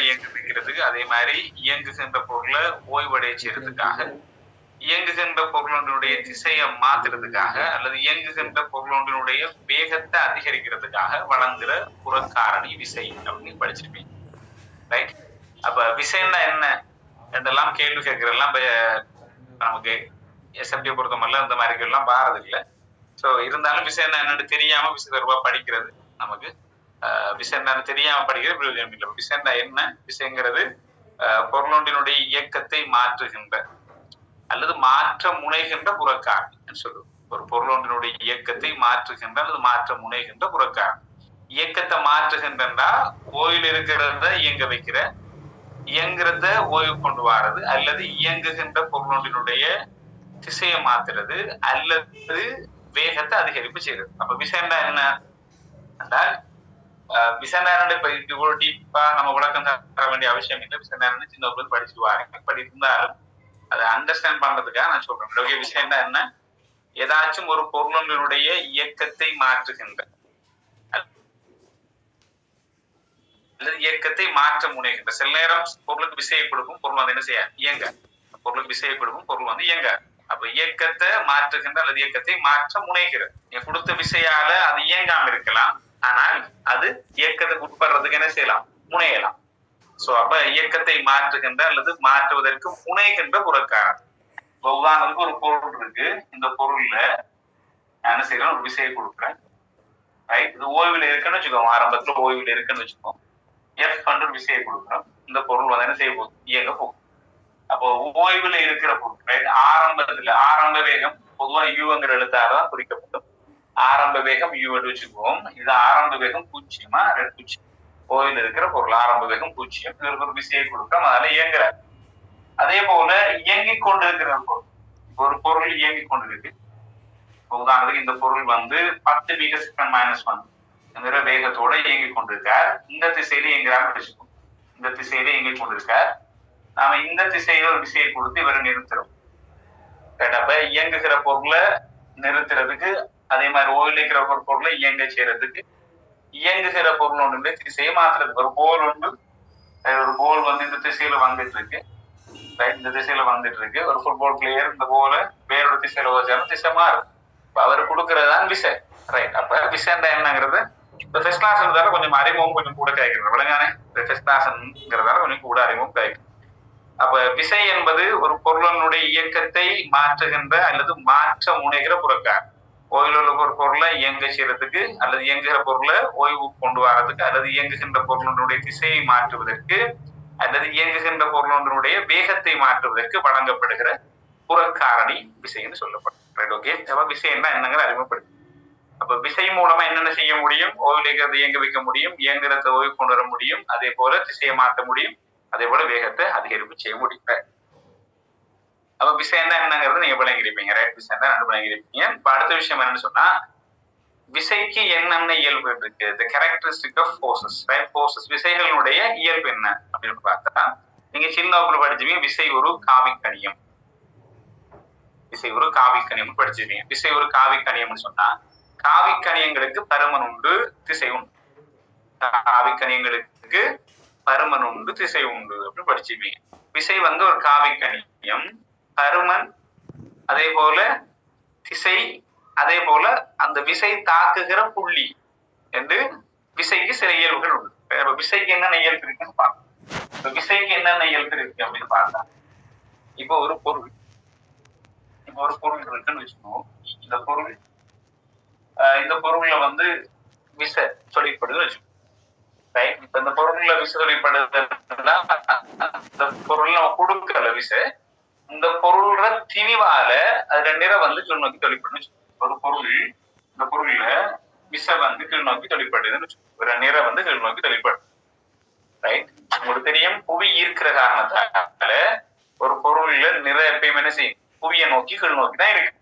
இயங்க வைக்கிறதுக்கு, அதே மாதிரி இயங்குகின்ற பொருளை ஓய்வடைய செய்யறதுக்காக, இயங்குகின்ற பொருளொன்றினுடைய திசையை மாத்துறதுக்காக, அல்லது இயங்குகின்ற பொருளொன்றினுடைய வேகத்தை அதிகரிக்கிறதுக்காக வழங்குற புறக்காரணி விசை அப்படின்னு படிச்சிருப்பீங்க. ரைட்? அப்ப விசைன்னா என்ன என்றெல்லாம் கேள்வி கேட்கறதெல்லாம் நமக்கு எஸ்எப்டியை பொறுத்தமல்ல இந்த மாதிரி எல்லாம் பாரது இல்லை. ஸோ இருந்தாலும் விசை என்னன்னு தெரியாம விசை தொடர்பா படிக்கிறது நமக்கு விசை என்னன்னு தெரியாம படிக்கிறது பிரயோஜனம் இல்லை. விசைன்னா என்ன? விசைங்கிறது பொருளொன்றினுடைய இயக்கத்தை மாற்றுகின்ற அல்லது மாற்ற முனைகின்ற புறக்காரணி சொல்லுவோம். ஒரு பொருளொன்றினுடைய இயக்கத்தை மாற்றுகின்ற அல்லது மாற்ற முனைகின்ற புறக்காரணி. இயக்கத்தை மாற்றுகின்றா ஓய்வில் இருக்கிறத இயங்க வைக்கிற, இயங்குறத ஓய்வு கொண்டு வர்றது, அல்லது இயங்குகின்ற பொருளொன்றினுடைய திசையை மாத்துறது, அல்லது வேகத்தை அதிகரிப்பு செய்யறது. அப்ப விசைண்டா என்ன என்றால் விசைண்டா இப்ப இவ்வளவு டீப்பா நம்ம விளக்கம் தர வேண்டிய அவசியம் இல்லை. விசைண்டா சின்ன படிச்சுட்டு வாங்க. படி இருந்தாலும் அதை அண்டர்ஸ்டாண்ட் பண்றதுக்காக நான் சொல்றேன். விஷயம் என்ன? ஏதாச்சும் ஒரு பொருளினுடைய இயக்கத்தை மாற்றுகின்ற அல்லது இயக்கத்தை மாற்ற முனைகின்ற. சில நேரம் பொருளுக்கு விசையை கொடுக்கும், பொருள் வந்து என்ன செய்ய இயங்க. பொருளுக்கு விசையை கொடுக்கும், பொருள் வந்து இயங்க. அப்ப இயக்கத்தை மாற்றுகின்ற அல்லது இயக்கத்தை மாற்ற முனைகிறது. நீங்க கொடுத்த விசையால அது இயங்காம இருக்கலாம், ஆனால் அது இயக்கத்தை உட்படுறதுக்கு என்ன செய்யலாம்? முனையலாம். சோ அப்ப இயக்கத்தை மாற்றுகின்ற அல்லது மாற்றுவதற்கு முனைகின்ற புறக்காரணி. உதாரணத்துக்கு ஒரு பொருள் இருக்கு. இந்த பொருள்ல என்ன செய்யறேன்? ஒரு விசையை கொடுக்குறேன். ரைட்? இது ஓய்வில் இருக்குன்னு வச்சுக்கோங்க. ஆரம்பத்துல ஓய்வில் இருக்குன்னு வச்சுக்கோங்க. எஃப் பண்ற விசையை கொடுக்குறோம். இந்த பொருள் வந்து என்ன செய்ய போகுது? இயங்க போகும். அப்போ ஓய்வுல இருக்கிற பொருள் ரைட்? ஆரம்ப வேகம் பொதுவா யூங்கிற எழுத்தாதான் குறிக்கப்படும். ஆரம்ப வேகம் யூ வச்சுக்குவோம். இது ஆரம்ப வேகம் 0 ரெட் 0. ஓய்வில் இருக்கிற பொருள் ஆரம்ப வேகம் 0. இதற்கு ஒரு விசையை கொடுக்கிறோம், அதனால இயங்குற. அதே போல இயங்கிக் கொண்டிருக்கிற பொருள், ஒரு பொருள் இயங்கிக் கொண்டிருக்கு. உதாரணத்துக்கு இந்த பொருள் வந்து 10 மீட்டர்/-1 என்கிற வேகத்தோட இயங்கிக் கொண்டிருக்கார். இந்த திசையில இயங்குறான்னு வச்சுக்கோம். இந்த திசையில இயங்கிக் கொண்டிருக்கார். நாம இந்த திசையில ஒரு விசையை கொடுத்து இவரை நிறுத்துறோம். அப்ப இயங்குகிற பொருளை நிறுத்துறதுக்கு, அதே மாதிரி ஓய்வில் இருக்கிற ஒரு பொருளை இயங்க செய்யறதுக்கு, இயங்குகிற பொருள் ஒன்று திசையை மாத்துறதுக்கு. ஒரு போல் வந்து இந்த திசையில வந்துட்டு இருக்கு. இந்த திசையில வந்துட்டு இருக்கு. ஒரு ஃபுட்பால் பிளேயர் இந்த போல வேறொரு திசையில வச்சாலும் திசை மாறும். அவர் கொடுக்கறதுதான் விசை. ரைட்? அப்ப விசைண்டா என்னங்கிறது இந்த ஃபர்ஸ்ட் கிளாஸ்ன்றதால கொஞ்சம் அறிமுகம் கொஞ்சம் கூட கிடைக்கிறது. விளங்கானே? ஃபர்ஸ்ட் கிளாஸ்ங்கிறதால கொஞ்சம் கூட அறிமுகம் கிடைக்கும். அப்ப விசை என்பது ஒரு பொருளினுடைய இயக்கத்தை மாற்றுகின்ற அல்லது மாற்ற முனைகிற புறக்காரணி. ஓய்வில் உள்ள ஒரு பொருளை இயங்க செய்யறதுக்கு, அல்லது இயங்குகிற பொருளை ஓய்வு கொண்டு வர்றதுக்கு, அல்லது இயங்குகின்ற பொருளினுடைய திசையை மாற்றுவதற்கு, அல்லது இயங்குகின்ற பொருளினுடைய வேகத்தை மாற்றுவதற்கு வழங்கப்படுகிற புறக்காரணி விசைன்னு சொல்லப்படும். ஓகே? அப்ப விசை என்னங்கிற அறிமுகப்படுது. அப்ப விசை மூலமா என்னென்ன செய்ய முடியும்? ஓய்வில் இயங்க வைக்க முடியும், இயங்குறத ஓய்வு கொண்டு வர முடியும், அதே போல திசையை மாற்ற முடியும், அதே போல வேகத்தை அதிகரிப்பு செய்ய முடியும். அப்ப விசை என்னங்கிறது நீங்க விளங்கிருப்பீங்க. ரைட்? விசை விளங்கிருப்பீங்க. இப்ப அடுத்த விஷயம் என்னன்னு சொன்னா, விசைக்கு என்னென்ன இயல்பு இருக்கு? the characteristic of forces. Right? forces விசைகளுடைய இயல்பு என்ன அப்படின்னு பார்த்தா, நீங்க சின்ன வகுப்புல படிச்சுவீங்க. விசை ஒரு காவிக்கணியம். விசை ஒரு காவிக்கணியம் படிச்சிருப்பீங்க. விசை ஒரு காவிக்கணியம்னு சொன்னா, காவிக்கணியங்களுக்கு பருமன் உண்டு, திசை உண்டு. காவிக்கணியங்களுக்கு பருமன் உண்டு, திசை உண்டு அப்படின்னு படிச்சிருப்பீங்க. விசை வந்து ஒரு காவிக்கணியம், பருமன், அதே போல திசை, அதே போல அந்த விசை தாக்குகிற புள்ளி என்று விசைக்கு சில இயல்புகள் உண்டு. விசைக்கு என்னென்ன இயல்பு இருக்குன்னு பார்க்கலாம். விசைக்கு என்னென்ன இயல்பு இருக்கு அப்படின்னு பார்த்தா, இப்போ ஒரு பொருள் இருக்குன்னு வச்சுக்கோம். இந்த பொருள்ல வந்து விசை சொல்லிப்படுதுன்னு வச்சுக்கோம். ரைட்? இப்ப இந்த பொருள்ல விசை சொல்லிப்படுதுன்னா, இந்த பொருள் நம்ம கொடுக்கல விசை, இந்த பொருள்ற திணிவால அதுல நிறை வந்து கீழ் நோக்கி தொழிற்படுது. ஒரு பொருள், இந்த பொருள்ல விசை வந்து கீழ் நோக்கி தொழிற்படுதுன்னு ஒரு நிறை வந்து கீழ் நோக்கி தொழிற்படுது. ரைட்? உங்களுக்கு தெரியும், புவி ஈர்க்கிற காரணத்தால ஒரு பொருள்ல நிறை எப்பயுமே என்ன செய்யும்? புவியை நோக்கி கீழ் நோக்கி தான் இருக்கு.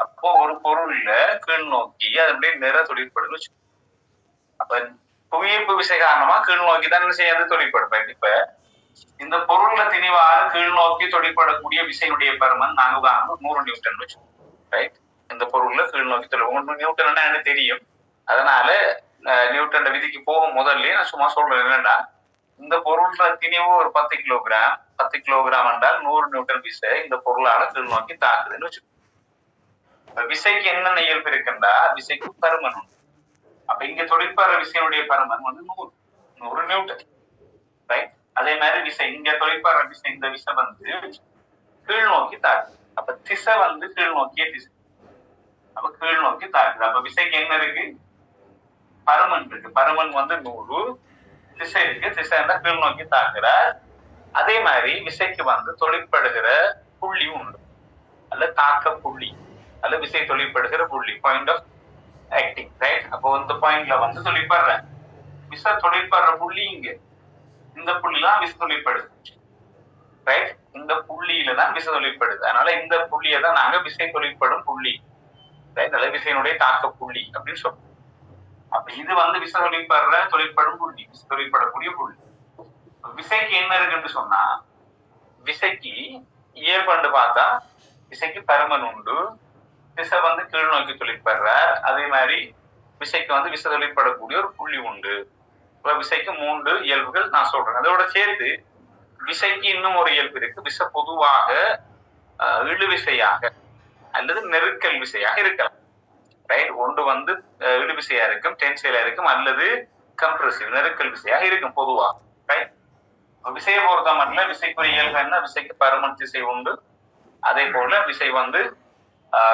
அப்போ ஒரு பொருள்ல கீழ் நோக்கி அது அப்படியே நிறை தொழிற்படுதுன்னு வச்சு, அப்ப புவியீர்ப்பு விசை காரணமா கீழ் நோக்கி தான் என்ன செய்யாது? தொழிற்படுது. இப்ப இந்த பொருள்ல திணிவாக கீழ் நோக்கி தொழிற்படக்கூடிய விசையினுடைய பருமன் நாங்க உதாரணம் 100 நியூட்டன் வச்சுக்கோம். ரைட்? இந்த பொருள்ல கீழ் நோக்கி தொழில் 1 நியூட்டன் எனக்கு தெரியும். அதனால நியூட்டன் விதிக்கு போகும் முதல்ல நான் சும்மா சொல்றேன் என்னன்னா, இந்த பொருள்ற திணிவு ஒரு 10 கிலோகிராம். 10 கிலோகிராம் என்றால் 100 நியூட்டன் விசை இந்த பொருளால கீழ் நோக்கி தாக்குதுன்னு வச்சுக்கோங்க. விசைக்கு என்னென்ன இயல்பு இருக்குண்டா விசைக்கு பருமன் உண்டு. அப்ப இங்க தொழிற்படுற விசையினுடைய பருமன் வந்து 100 நியூட்டன். ரைட். அதே மாதிரி விசை இங்க தொழிற்படுற விசை இந்த விசை வந்து கீழ் நோக்கி தாக்குது. அப்ப திசை வந்து கீழ் நோக்கிய திசை. அப்ப கீழ் நோக்கி தாக்குது. அப்ப விசைக்கு என்ன இருக்கு? பருமன் இருக்கு. பருமன் வந்து 100, திசை இருக்கு. திசை இருந்தா கீழ் நோக்கி தாக்குறார். அதே மாதிரி விசைக்கு வந்து தொழிற்படுகிற புள்ளி உண்டு, அல்ல தாக்க புள்ளி, அல்ல விசை தொழிற்படுகிற புள்ளி, பாயிண்ட் ஆஃப் ஆக்டிங். ரைட். அப்போ இந்த பாயிண்ட்ல வந்து தொழிற்படுற விசை தொழிற்படுற புள்ளி இங்க, இந்த புள்ளிலாம் விசை தொழிற்படுது. ரைட். இந்த புள்ளியில தான் விசை தொழிற்படுது. அதனால இந்த புள்ளியை தான் நாங்க விசை தொழிற்படும் புள்ளி, ரைட், அல்ல விசையினுடைய தாக்க புள்ளி அப்படின்னு சொல்றோம். அப்ப இது வந்து விசை தொழிற்படும் புள்ளி, விசை தொழிற்படக்கூடிய புள்ளி. விசைக்கு என்ன இருக்குன்னு சொன்னா விசைக்கு இயல்பு பார்த்தா விசைக்கு பருமன் உண்டு, திசை வந்து கீழ் நோக்கி தொழிற்படுறார். அதே மாதிரி விசைக்கு வந்து விசை தொழிற்படக்கூடிய ஒரு புள்ளி உண்டு. விசைக்கு 3 இயல்புகள் நான் சொல்றேன். அதோட சேர்த்து விசைக்கு இன்னும் ஒரு இயல்பு இருக்கு. விசை பொதுவாக இழு விசையாக அல்லது நெருக்கல் விசையாக இருக்கலாம். ரைட். ஒன்று வந்து இழு விசையா இருக்கும், டென்சைலா இருக்கும், அல்லது கம்ப்ரசிவ் நெருக்கல் விசையாக இருக்கும் பொதுவாக. ரைட். விசையை பொறுத்த மட்டும் விசைக்குரிய இயல்பு என்ன? விசைக்கு பருமன் திசை உண்டு. அதே போல விசை வந்து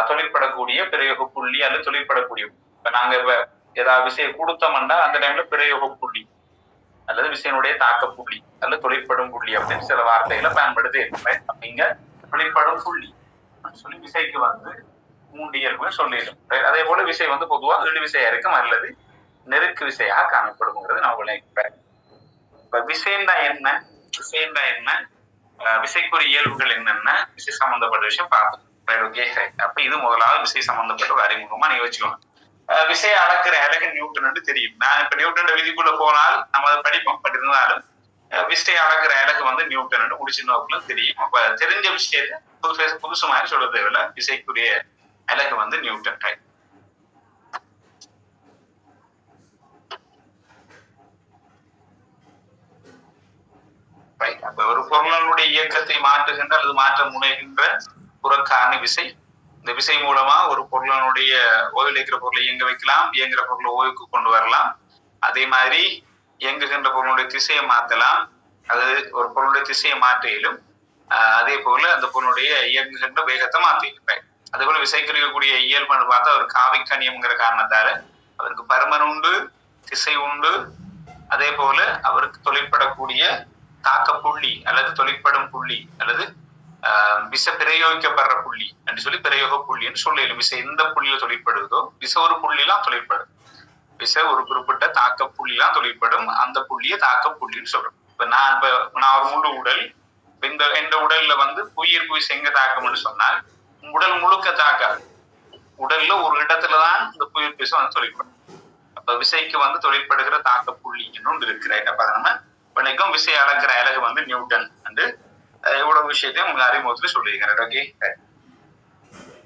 தொழிற்படக்கூடிய பிரயோக புள்ளி அல்லது தொழிற்படக்கூடிய, இப்ப நாங்க இப்ப ஏதாவது விசையை கொடுத்தோம்னா அந்த டைம்ல பிரயோக புள்ளி அல்லது விசையினுடைய தாக்க புள்ளி அல்லது தொழிற்படும் புள்ளி அப்படின்னு சில வார்த்தைகளை பயன்படுத்தி இங்க தொழிற்படும் புள்ளி சொல்லி விசைக்கு வந்து 3 இயல்புகள் சொல்லிடும். அதே போல விசை வந்து பொதுவாக இழு விசையா இருக்கும் அல்லது நெருக்கு விசையாக காணப்படுங்கிறது நான் விளக்கிறேன். இப்ப விசைண்டா என்ன, விசைண்டா என்ன, விசைக்குரிய இயல்புகள் என்னென்ன, விசை சம்பந்தப்பட்ட விஷயம் பார்ப்போம். அப்ப இது முதலாவது விசை சம்பந்தப்பட்ட ஒரு அறிமுகமா நீங்க வச்சுக்கோங்க. விசையை அளக்குற அலகு நியூட்டன் தெரியும். நான் இப்ப நியூட்டன் விதிக்குள்ள போனால் நம்ம அதை படிப்போம். பட் இருந்தாலும் விசையை அளக்குற அலகு வந்து நியூட்டன் முடிச்சுன்னு தெரியும். அப்ப தெரிஞ்ச விஷயத்த புதுசு மாதிரி சொல்ல தேவையில்ல. விசைக்குரிய அலகு வந்து நியூட்டன். அப்ப ஒரு பொருளினுடைய இயக்கத்தை மாற்றுகின்ற அல்லது மாற்ற முனைகின்ற புறக்காரணி விசை. இந்த விசை மூலமா ஒரு பொருளினுடைய ஓய்வில் இருக்கிற பொருளை இயங்க வைக்கலாம், இயங்குற பொருளை ஓய்வுக்கு கொண்டு வரலாம். அதே மாதிரி இயங்குகின்ற பொருளுடைய திசையை மாற்றலாம். அது ஒரு பொருளுடைய திசையை மாற்றிலும் அதே போல அந்த பொருளுடைய இயங்குகின்ற வேகத்தை மாற்றிருப்பேன். அதே போல விசைக்கு இருக்கக்கூடிய இயல்புன்னு பார்த்தா ஒரு காவிக்கணியம்ங்கிற காரணத்தால அவருக்கு பருமன் உண்டு, திசை உண்டு. அதே போல அவருக்கு தொழிற்படக்கூடிய தாக்க புள்ளி அல்லது தொழிற்படும் புள்ளி அல்லது விசை பிரயோகிக்கப்படுற புள்ளி என்று சொல்லி பிரயோக புள்ளின்னு சொல்லிடும். விசை எந்த புள்ளியில தொழிற்படுதோ விசை ஒரு புள்ளிலாம் தொழிற்படும். விசை ஒரு குறிப்பிட்ட தாக்க புள்ளிலாம் தொழிற்படும். அந்த புள்ளியை தாக்க புள்ளின்னு சொல்றோம். இப்ப நான் ஒரு முழு உடல், இந்த உடல்ல வந்து புயிர்ப்பு விசை எங்க தாக்கம்னு சொன்னால் உடல் முழுக்க தாக்காது. உடல்ல ஒரு இடத்துலதான் இந்த புயிர்ப்பு விசை வந்து தொழிற்படும். அப்ப விசைக்கு வந்து தொழிற்படுகிற தாக்க புள்ளி இன்னொன்று இருக்கிறேன். அப்ப நம்ம வணக்கம் விசை அளக்கிற அலகு வந்து நியூட்டன் என்று இவ்வளவு விஷயத்தையும் உங்க அறிமுகத்துல சொல்லியிருக்கிறேன். ஓகே.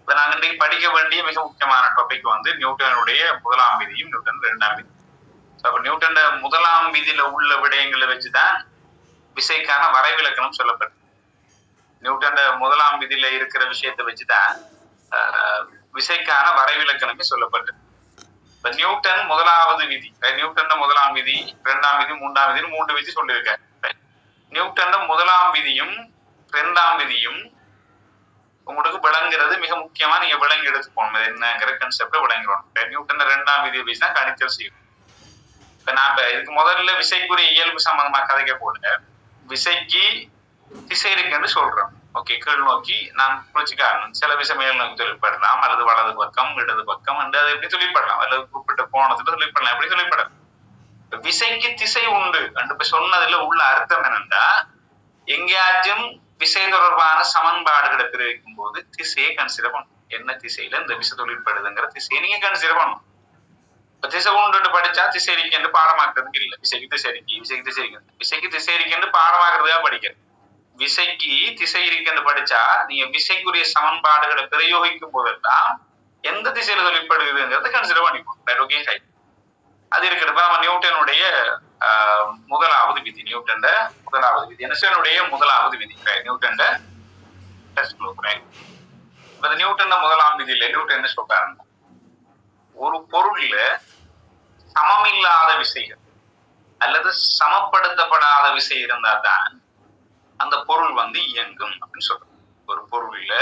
இப்ப நாங்க இன்றைக்கு படிக்க வேண்டிய மிக முக்கியமான டாபிக் வந்து நியூட்டனுடைய முதலாம் விதியும் நியூட்டன் 2ஆம் விதி. அப்ப நியூட்டன் முதலாம் விதியில உள்ள விடயங்களை வச்சுதான் விசைக்கான வரைவிலக்கணம் சொல்லப்பட்டது. நியூட்டன் முதலாம் விதியில இருக்கிற விஷயத்தை வச்சுதான் விசைக்கான வரைவிலக்கணமே சொல்லப்பட்டது. இப்ப நியூட்டன் முதலாவது விதி, நியூட்டன் முதலாம் விதி, 2ஆம் விதி, 3ஆம் விதி, 3 விதி சொல்லியிருக்காரு. நியூட்டன் முதலாம் விதியும் 2ஆம் விதியும் உங்களுக்கு விளங்குறது மிக முக்கியமா நீங்க விளங்கி எடுத்துக்கணும். என்னங்கிற கான்செப்ட விளங்கிடணும். நியூட்டன் 2ஆம் விதியை வச்சுதான் கணித்தல் செய்யும். இப்ப நான் இதுக்கு முதல்ல விசைக்குரிய இயல்பு சம்பந்தமா கதைக்க போல விசைக்கு திசை இருக்குன்னு சொல்றோம். ஓகே. கீழ் நோக்கி நான் புரிச்சுக்காரணும். சில விசை மேல் நோக்கி தொழிற்படலாம் அல்லது வலது பக்கம் இடது பக்கம் என்று அதை எப்படி தொழிற்படலாம் அல்லது குறிப்பிட்ட கோணத்துல தொழிற்படலாம், எப்படி தொழிற்படலாம். விசைக்கு திசை உண்டு என்று சொன்னதுல உள்ள அர்த்தம் என்னன்னா எங்கேயாச்சும் விசை தொடர்பான சமன்பாடுகளை பிரிவிக்கும் போது திசையை கன்சிடர் பண்ணும். என்ன திசையில இந்த விசை தொழிற்படுதுங்கிற திசையை நீங்க கன்சிடர் பண்ணணும். இப்ப திசை உண்டு படிச்சா திசை இருக்கு பாடமாக்குறதுக்கு இல்லை. விசைக்கு திசை இருக்கு, விசைக்கு திசை இருக்கு, விசைக்கு திசை இருக்கு பாடமாக்குறதுக்காக படிக்கிறது. விசைக்கு திசை இருக்குன்னு படிச்சா நீங்க விசைக்குரிய சமன்பாடுகளை பிரயோகிக்கும் போதெல்லாம் எந்த திசையில தொழிற்படுகிறதுங்கிறத கன்சிடர் பண்ணிப்போம். ஓகே. அது இருக்கிறப்ப நம்ம நியூட்டனுடைய முதலாவது விதி, நியூட்டன் முதலாவது விதி, என்ஸ்டைனுடைய முதலாவது விதி, நியூட்டன் டெஸ்ட் லோ. நியூட்டன் முதலாம் விதியில நியூட்டன் என்ன சொல்றாரு, ஒரு பொருள்ல சமமில்லாத விசைகள் அல்லது சமப்படுத்தப்படாத விசை இருந்தா தான் அந்த பொருள் இயங்கும் அப்படின்னு சொல்றோம். ஒரு பொருள்ல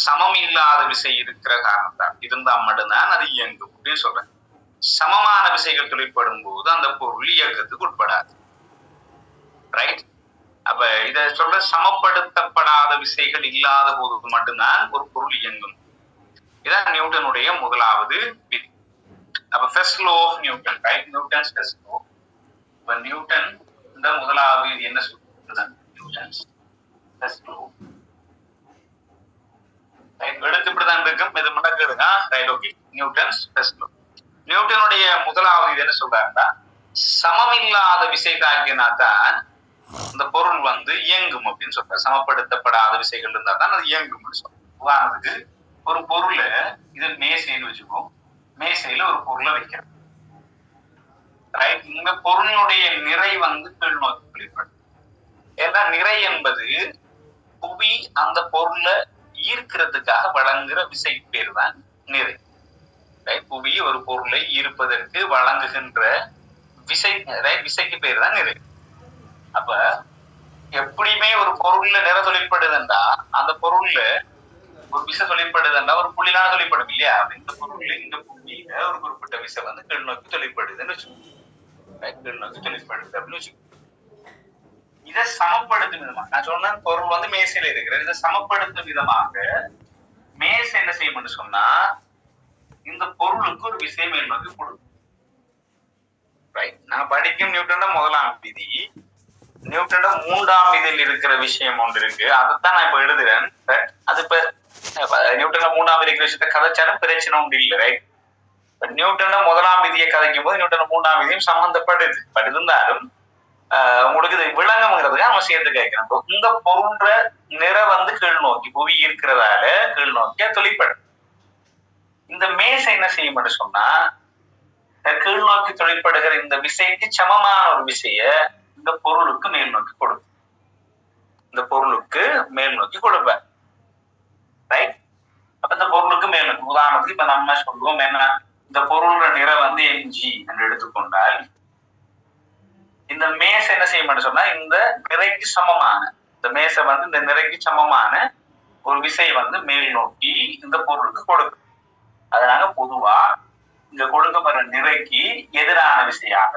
சமம் இல்லாத விசை இருக்கிற காரணத்தால் இருந்தா மட்டும்தான் அது இயங்கும் அப்படின்னு சொல்றேன். சமமான விசைகள் தொழிற்படும் போது அந்த பொருள் இயக்கத்துக்கு உட்படாது. ரைட்? அப்ப இத சொல்ற சமப்படுத்தப்படாத விசைகள் இல்லாத போது மட்டும்தான் ஒரு பொருள் இயங்கும். இதான் நியூட்டனுடைய முதலாவது விதி. அப்ப first law of Newton, right? Newton's first law. இப்ப நியூட்டன் இந்த முதலாவது விதி என்ன சொல்றது? Newton's first law. எடுத்து இப்படிதான் இருக்கும், இது முடக்குதுங்க. Right, okay. Newton's first law. நியூட்டனுடைய முதலாவது இது என்ன சொல்றாருன்னா, சமமில்லாத விசை தாக்கினா தான் இந்த பொருள் இயங்கும் அப்படின்னு சொல்றாரு. சமப்படுத்தப்படாத விசைகள் இருந்தா தான் அது இயங்கும். உதாரணத்துக்கு ஒரு பொருளை இது மேசைன்னு வச்சுக்கோம், மேசையில ஒரு பொருளை வைக்கிறோம். ரைட்? இந்த பொருளினுடைய நிறை கீழ் நோக்கி வெளிப்படும். ஏன்னா நிறை என்பது புவி அந்த பொருளை ஈர்க்கிறதுக்காக வழங்குற விசை பேர் தான் நிறை. புவி ஒரு பொருளை ஈர்ப்பதற்கு வழங்குகின்ற விசை, விசைக்கு பேர் தான் நிறை. அப்ப எப்படியுமே ஒரு பொருள்ல நிறை தொழிற்படுதுண்டா அந்த பொருள்ல ஒரு விசை தொழிற்படுதுண்டா ஒரு புள்ளினால தொழிற்படும் இல்லையா? இந்த பொருள்ல இந்த புள்ளியில ஒரு குறிப்பிட்ட விசை கீழ் நோக்கி தொழிற்படுதுன்னு வச்சுக்கோங்க. கீழ் நோக்கி தொழிற்படுது அப்படின்னு வச்சுக்கோங்க. இதை சமப்படுத்தும் விதமாக நான் சொன்ன பொருள் மேசையில இருக்கிறது. இதை சமப்படுத்தும் விதமாக மேசை என்ன செய்யும் சொன்னா இந்த பொருளுக்கு ஒரு விசை மேல் நோக்கி கொடுக்கும். ரைட்? நான் படிக்கும் நியூட்டன் முதலாம் விதி, நியூட்டன் மூன்றாம் விதியில் இருக்கிற விஷயம் ஒன்று இருக்கு. அதைத்தான் நான் இப்ப எழுதுறேன். அது இப்ப நியூட்டன் மூன்றாம் விதி இருக்கிற விஷயத்த கதைச்சாலும் பிரச்சனை ஒன்று இல்லை. ரைட்? நியூட்டன் முதலாம் விதியை கதைக்கும் போது நியூட்டன் மூன்றாம் விதியும் சம்பந்தப்படுது. பட் இருந்தாலும் உங்களுக்கு இது விளங்குங்கிறதுக்கு நம்ம சேர்த்து கேட்கிறோம். இந்த பொருள்ற நிற கீழ் நோக்கி புவி இருக்கிறதால கீழ் நோக்கிய தொழிற்படும். இந்த மேசை என்ன செய்யும் சொன்னா கீழ் நோக்கி தொழிற்படுகிற இந்த விசைக்கு சமமான ஒரு விசைய இந்த பொருளுக்கு மேல் நோக்கி கொடுக்கும். இந்த பொருளுக்கு மேல் நோக்கி கொடுப்பேன். ரைட்? அப்ப இந்த பொருளுக்கு மேல் நோக்கி, உதாரணத்துக்கு இப்ப நம்ம சொல்லுவோம் என்ன, இந்த பொருளோட நிற mg என்று எடுத்துக்கொண்டால் இந்த மேசை என்ன செய்ய சொன்னா இந்த நிறைக்கு சமமான, இந்த மேசை இந்த நிறைக்கு சமமான ஒரு விசை மேல் நோக்கி இந்த பொருளுக்கு கொடுக்கும். அதனால பொதுவா இங்க கொடுக்கப்படுற நிறைக்கு எதிரான விசையாக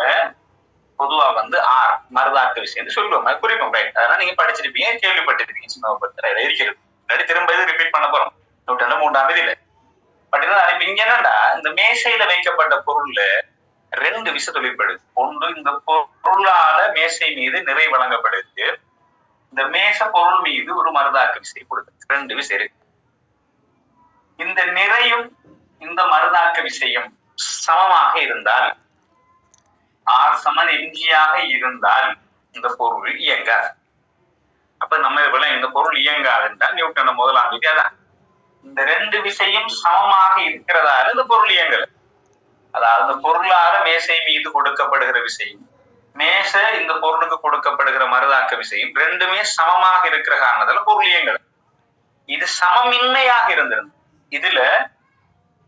பொதுவா ஆர் மருதாக்க விசை சொல்லுவாங்க, குறிப்போம். ரைட்? அதனால நீங்க படிச்சிருப்பீங்க, கேள்விப்பட்டிருப்பீங்க. சின்ன இருக்கிறது திரும்ப இது ரிப்பீட் பண்ண போறோம். நியூட்டன் மூன்றாம் விதியில. பட் இப்ப இங்க என்னடா, இந்த மேசையில வைக்கப்பட்ட பொருள்ல ரெண்டு விசை தொழிற்படுது. ஒன்று இந்த பொருளால மேசை மீது நிறை வழங்கப்படுது, இந்த மேச பொருள் மீது ஒரு மருதாக்க விசை கொடுக்குது. ரெண்டு விசை இருக்கு. இந்த நிறையும் இந்த மருதாக்க விசையும் சமமாக இருந்தால், ஆர் சமன் எம்ஜியாக இருந்தால் இந்த பொருள் இயங்காது. அப்ப நம்ம இந்த பொருள் இயங்காது என்றால் நியூட்டன் முதலாம் விதி அதான். இந்த ரெண்டு விசையும் சமமாக இருக்கிறதால இந்த பொருள் இயங்கல. அதாவது இந்த பொருளால மேசை மீது கொடுக்கப்படுகிற விசையும் மேசை இந்த பொருளுக்கு கொடுக்கப்படுகிற மருதாக்க விசையும் ரெண்டுமே சமமாக இருக்கிற காரணத்தால பொருள் இயங்கல. இது சமமின்மையாக இருந்திருந்தது. இதுல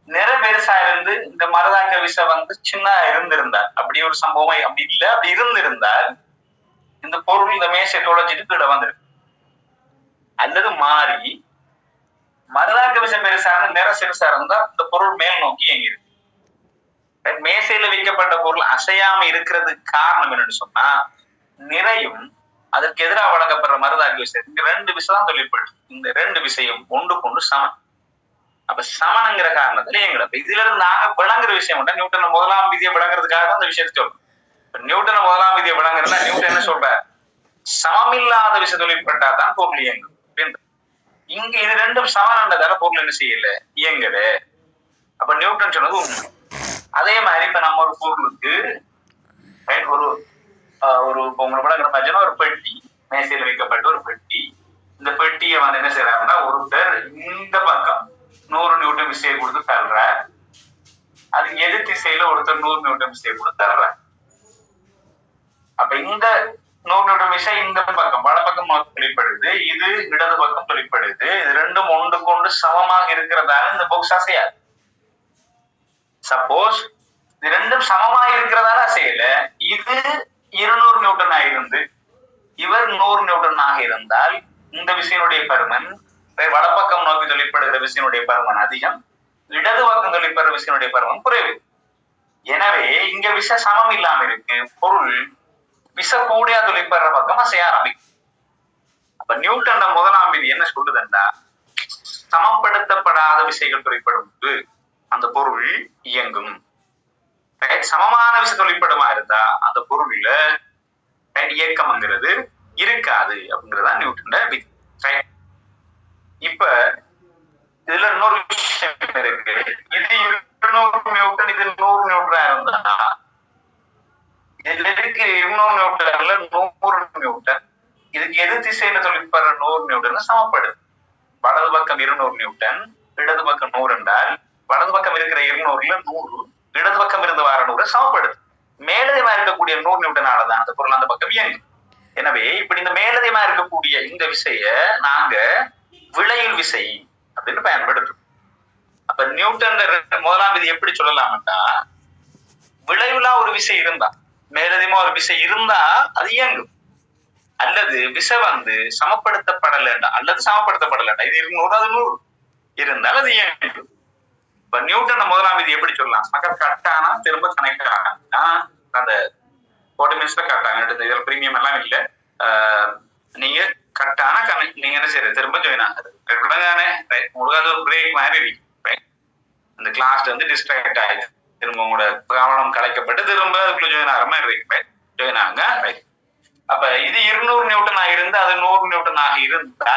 நிற பெருசா இருந்து இந்த மருதாக்க விசை சின்ன இருந்திருந்தால், அப்படி ஒரு சம்பவம் அப்படி இல்ல, அப்படி இருந்திருந்தால் இந்த பொருள் இந்த மேசை தொலைஞ்சிட்டு கீழே வந்துருக்கு. அல்லது மாறி மருதாக்க விசை பெருசா இருந்து நிற சிறுசா இருந்தா இந்த பொருள் மேல் நோக்கி இயங்கிருக்கு. மேசையில வைக்கப்பட்ட பொருள் அசையாம இருக்கிறதுக்கு காரணம் என்னன்னு சொன்னா நிறையும் அதற்கு எதிராக வழங்கப்படுற மருதாக்க விசை, இந்த ரெண்டு விசை தான் தொழிற்படும். இந்த ரெண்டு விசையும் ஒன்றுக்கொண்டு சமம். அப்ப சமனுங்கிற காரணத்துல எங்களுக்கு இதுல இருந்து நாங்க விளங்குற விஷயம் நியூட்டன் முதலாம் விதியை விளங்குறதுக்காக தான் இந்த விஷயத்தை சொல்றோம். நியூட்டன் முதலாம் விதியை விளங்குறதுனா நியூட்டன் என்ன சொல்ற, சமமில்லாத விசை தொழிற்பட்டாதான் பொருள் இயங்கும். இங்க இது ரெண்டும் சமனன்றதால பொருள் என்ன செய்யல, இயங்கல. அப்ப நியூட்டன் சொன்னது உண்மை. அதே மாதிரி இப்ப நம்ம ஒரு பொருளுக்கு ஒரு ஒரு ஒரு பெட்டி மேசையில் வைக்கப்பட்ட ஒரு பெட்டி, இந்த பெட்டியை என்ன செய்யறாங்கன்னா ஒருத்தர் இந்த பக்கம் 100 நியூட்டன் விசையை கொடுத்து தள்ளுற, அது எதிர் திசையில ஒருத்தர் 100 நியூட்டன் விசையை கொடுத்து தள்ளுற. அப்ப இந்த 100 நியூட்டன் விசை இந்த பக்கம் வலப்பக்கம் தொழிற்படுது, இது இடது பக்கம் தொழிற்படுது. இது ரெண்டும் ஒன்றுக்கு ஒன்று சமமாக இருக்கிறதால இந்த பாக்ஸ் அசையாது. சப்போஸ் இது ரெண்டும் சமமா இருக்கிறதால அசையல, இது 200 நியூட்டனா இருந்து இவர் 100 நியூட்டனாக இருந்தால் இந்த விசையினுடைய பருமன் வலப்பக்கம் நோக்கி தொழிற்படுகிற விசையினுடைய பருமன் அதிகம், இடது பக்கம் தொழிற்படுற விசையினுடைய பருமன் குறைவு. எனவே இங்க விசை சமம் இல்லாம இருக்கு, பொருள் விசை கூடியா தொழிற்படுற பக்கம் அசைய ஆரம்பிக்கும். அப்ப நியூட்டன் முதலாம் விதி என்ன சொல்லுதுன்னா, சமப்படுத்தப்படாத விசைகள் தொழிற்படும் போது அந்த பொருள் இயங்கும். சமமான விசை தொழிற்படுமா இருந்தா அந்த பொருள்ல இயக்கம்ங்கிறது இருக்காது அப்படிங்கிறதா நியூட்டன் விதி. இப்ப இதுல இன்னொரு விஷயம் இருக்கு. இது 200 நியூட்டன், இது 100 நியூட்டனா இருந்தா இதுல இருக்கு 200 நியூட்டன்ல 100 நியூட்டன், இதுக்கு எது திசையில தொழிற்படுற 100 நியூட்டன் சமப்படுது. வலது பக்கம் 200 நியூட்டன், இடது பக்கம் 100 என்றால் வலது பக்கம் இருக்கிற 200ல 100, இடது பக்கம் இருந்து வர 100 சமப்படுது. மேலதிகமா இருக்கக்கூடிய 100 நியூட்டனாலதான் அந்த பொருள் அந்த பக்கம் இயங்கும். எனவே இப்படி இந்த மேலதிகமா இருக்கக்கூடிய இந்த விசைய நாங்க விளையில் விசை அப்படின்னு பயன்படுத்தும். அப்ப நியூட்டன் முதலாம் விதி எப்படி சொல்லலாம்னா, விளைவுலா ஒரு விசை இருந்தா, மேலதிகமா ஒரு விசை இருந்தா அது இயங்கும். அல்லது விசை சமப்படுத்தப்படலண்டா அல்லது சமப்படுத்தப்படலண்டா, இது 200 அது 100 இருந்தால் அது இயங்கும். இப்ப நியூட்டன் முதலாம் விதி எப்படி சொல்லலாம்? மக்கள் கட்டானா திரும்ப கனெக்ட் ஆனா அந்த 40 மினிட்ஸ்ல கட்டாங்க, இதுல பிரீமியம் எல்லாம் இல்ல. நீங்க கட்டான கனெக்ட் நீங்க என்ன செய்யறது, திரும்ப ஜாயின் ஆகுது. உங்களுக்கு அது ஒரு பிரேக் மாதிரி இருக்கு. இந்த கிளாஸ்ல டிஸ்ட்ராக்ட் ஆயிடுது, திரும்ப உங்களோட கவனம் கலைக்கப்பட்டு திரும்ப அதுக்குள்ள ஜாயின் ஆகிற மாதிரி இருக்கு. ஜாயின் ஆகுங்க. அப்ப இது 200 நியூட்டனா இருந்து அது 100 நியூட்டனாக இருந்தா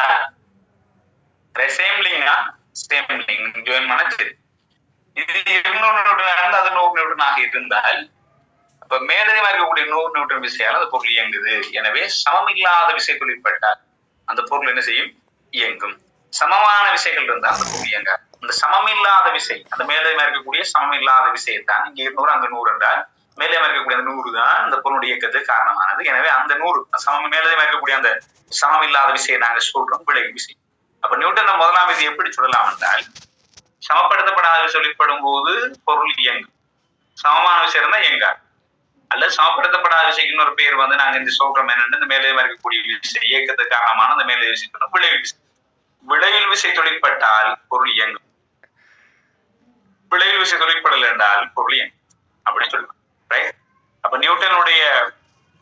சேம்லிங்கா சேம்லிங் ஜாயின் பண்ண சரி. இது 200 நியூட்டனா இருந்து அது 100 நியூட்டனாக இருந்தால் அப்ப மேலதிகமா இருக்கக்கூடிய 100 நியூட்டன் விசையால் அந்த பொருள் இயங்குது. எனவே சமமில்லாத விசை தொழிற்பட்டால் அந்த பொருள் என்ன செய்யும்? இயங்கும். சமமான விசைகள் இருந்தால் அந்த பொருள் இயங்காது. அந்த சமமில்லாத விசை, அந்த மேலதிகமா இருக்கக்கூடிய சமமில்லாத விசையைத்தான் இங்க 200 அங்க 100 என்றால் மேலதிகமா இருக்கக்கூடிய அந்த 100 தான் அந்த பொருளுடைய இயக்கத்துக்கு காரணமானது. எனவே அந்த 100 மேலதிகமா இருக்கக்கூடிய அந்த சமமில்லாத விசையை நாங்கள் சொல்றோம் விளைவு விசை. அப்ப நியூட்டன் முதலாம் விதி எப்படி சொல்லலாம் என்றால், சமப்படுத்தப்படாத சொல்லிப்படும் போது பொருள் இயங்கும், சமமான விஷயம் இருந்தா இயங்காது. அல்லது சமப்படுத்தப்படாத விஷயக்கு இன்னொரு பேர் நாங்க இந்த சொல்றோம் என்னன்னு, இந்த மேலதிகமா இருக்கக்கூடிய விசை இயக்கத்துக்கு காரணமான அந்த மேலதிக விசை விளைவு விசை. விளைவில் விசை தொழிற்பட்டால் பொருள் இயங்கும், விளைவில் விசை தொழிற்படல் என்றால் பொருள் இயங்கும் அப்படின்னு சொல்லுவோம். ரைட்? அப்ப நியூட்டனுடைய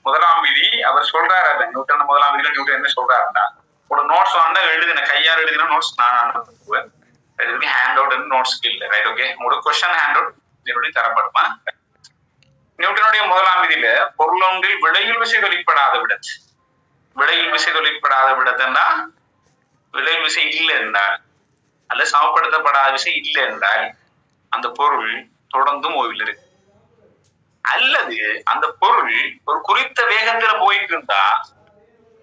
முதலாம் விதி அவர் சொல்றாரு. நியூட்டன் முதலாம் விதியில நியூட்டன் என்ன சொல்றாருன்னா, ஒரு நோட்ஸ் எழுதின கையால் எழுதின நோட்ஸ் நான் அனுப்புவேன். ஹேண்ட் அவுட் நோட்ஸ் இல்லை. ரைட்? ஓகே, உங்களுக்கு கொஸ்டின் ஹேண்ட் அவுட் இதனுடைய தரப்படுமா? நியூட்டனுடைய முதலாம் விதியில பொருள் ஒன்றில் விளையில் விசை தொழிற்படாத விடத்து, விளையில் விசை தொழிற்படாத விடத்துன்னா விளையில் விசை இல்லை என்றால் அல்லது சமப்படுத்தப்படாத விசை இல்லை என்றால் அந்த பொருள் தொடர்ந்தும் ஓய்வில் இருக்கு. அல்லது அந்த பொருள் ஒரு குறித்த வேகத்துல போயிட்டு இருந்தா,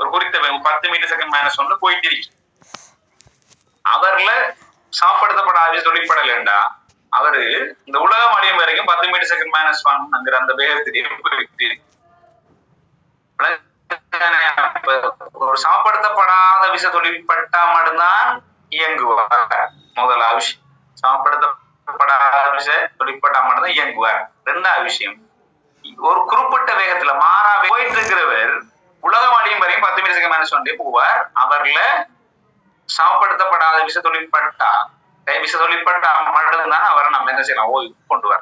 ஒரு குறித்த வேகம் 10 மீட்டர் செகண்ட் மைனஸ் 1 போயிட்டு இருக்கு, அவர்ல சமப்படுத்தப்படாத தொழிற்படலண்டா அவரு இந்த உலகம் அழியும் வரைக்கும் 10 மீட்டர் செகண்ட் மைனஸ் 1 அந்த வேகத்திலேயே போயிட்டு இருக்கு. ஒரு சமப்படுத்தப்படாத விசை தொழிற்பட்டா மட்டும்தான் இயங்குவார். முதலாவது விஷயம், சமப்படுத்தப்படாத விசை தொழிற்பட்டா மட்டும்தான் இயங்குவார். ரெண்டாவது விஷயம், ஒரு குறிப்பிட்ட வேகத்துல மாறா போயிட்டு இருக்கிறவர் உலகம் அழியும் வரையும் 10 மீட்டர் செகண்ட் மைனஸ் 1 போவார். அவர்ல சமப்படுத்தப்படாத விசை தொழிற்பட்டா விசை தொழிற்பட்டா மட்டும்தான் அவரை நம்ம என்ன செய்யலாம், ஓய்வு கொண்டு வர.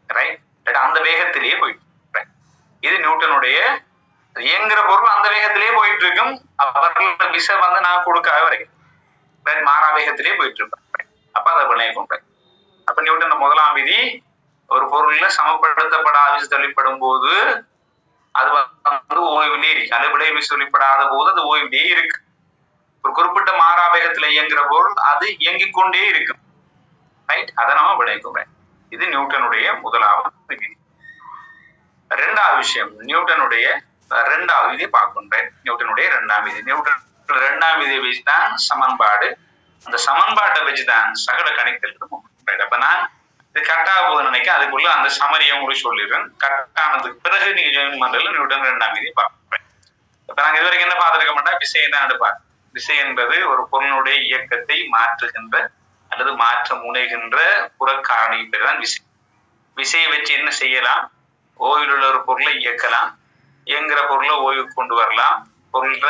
ரைட்? அந்த வேகத்திலேயே போயிட்டு, இது நியூட்டனுடைய இயங்குற பொருள் அந்த வேகத்திலேயே போயிட்டு இருக்கும். அவர்கள் விசை நான் கொடுக்காத வரைக்கும் மாறா வேகத்திலேயே போயிட்டு இருப்பேன். அப்ப அதை விளைவிக்கும். அப்ப நியூட்டன் முதலாம் விதி, ஒரு பொருள்ல சமப்படுத்தப்படாத விசை தொழிற்படும் போது அது ஓய்விலே இருக்கு, அது விளைவு விசை தொழிற்படாத போது அது ஓய்விலே இருக்கு. ஒரு குறிப்பிட்ட மாறா வேகத்துல இயங்குற பொருள் அது இயங்கிக் கொண்டே இருக்கும். ரைட்? அதை நம்ம விளைவிக்கும். இது நியூட்டனுடைய முதலாவது விதி. ரெண்டாவது விஷயம், நியூட்டனுடைய ரெண்டாவது விதியை பார்க்கணும். நியூட்டனுடைய ரெண்டாம் விதி, நியூட்டன் ரெண்டாம் விதியை வச்சுதான் சமன்பாடு, அந்த சமன்பாட்டை வச்சுதான் சகல கணித்தல். அப்ப நான் இது கரெக்டா கட்டாக போது நினைக்க அதுக்குள்ள அந்த சமரியை உங்களுக்கு சொல்லிடுறேன். கட்டானதுக்கு பிறகு நீங்க ஜாயின் பண்றதுல நியூட்டன் 2ஆம் விதி பார்ப்பேன். இப்ப நாங்க இது வரைக்கும் என்ன பார்த்துருக்க மாட்டோம், விசை தான் எடுப்பார். விசை என்பது ஒரு பொருளுடைய இயக்கத்தை மாற்றுகின்ற அல்லது மாற்ற முனைகின்ற புறக்காரணி பேர் தான் விசை. விசையை வச்சு என்ன செய்யலாம், ஓய்வில் உள்ள ஒரு பொருளை இயக்கலாம், இயங்குற பொருளை ஓய்வுக்கு கொண்டு வரலாம், பொருள்ற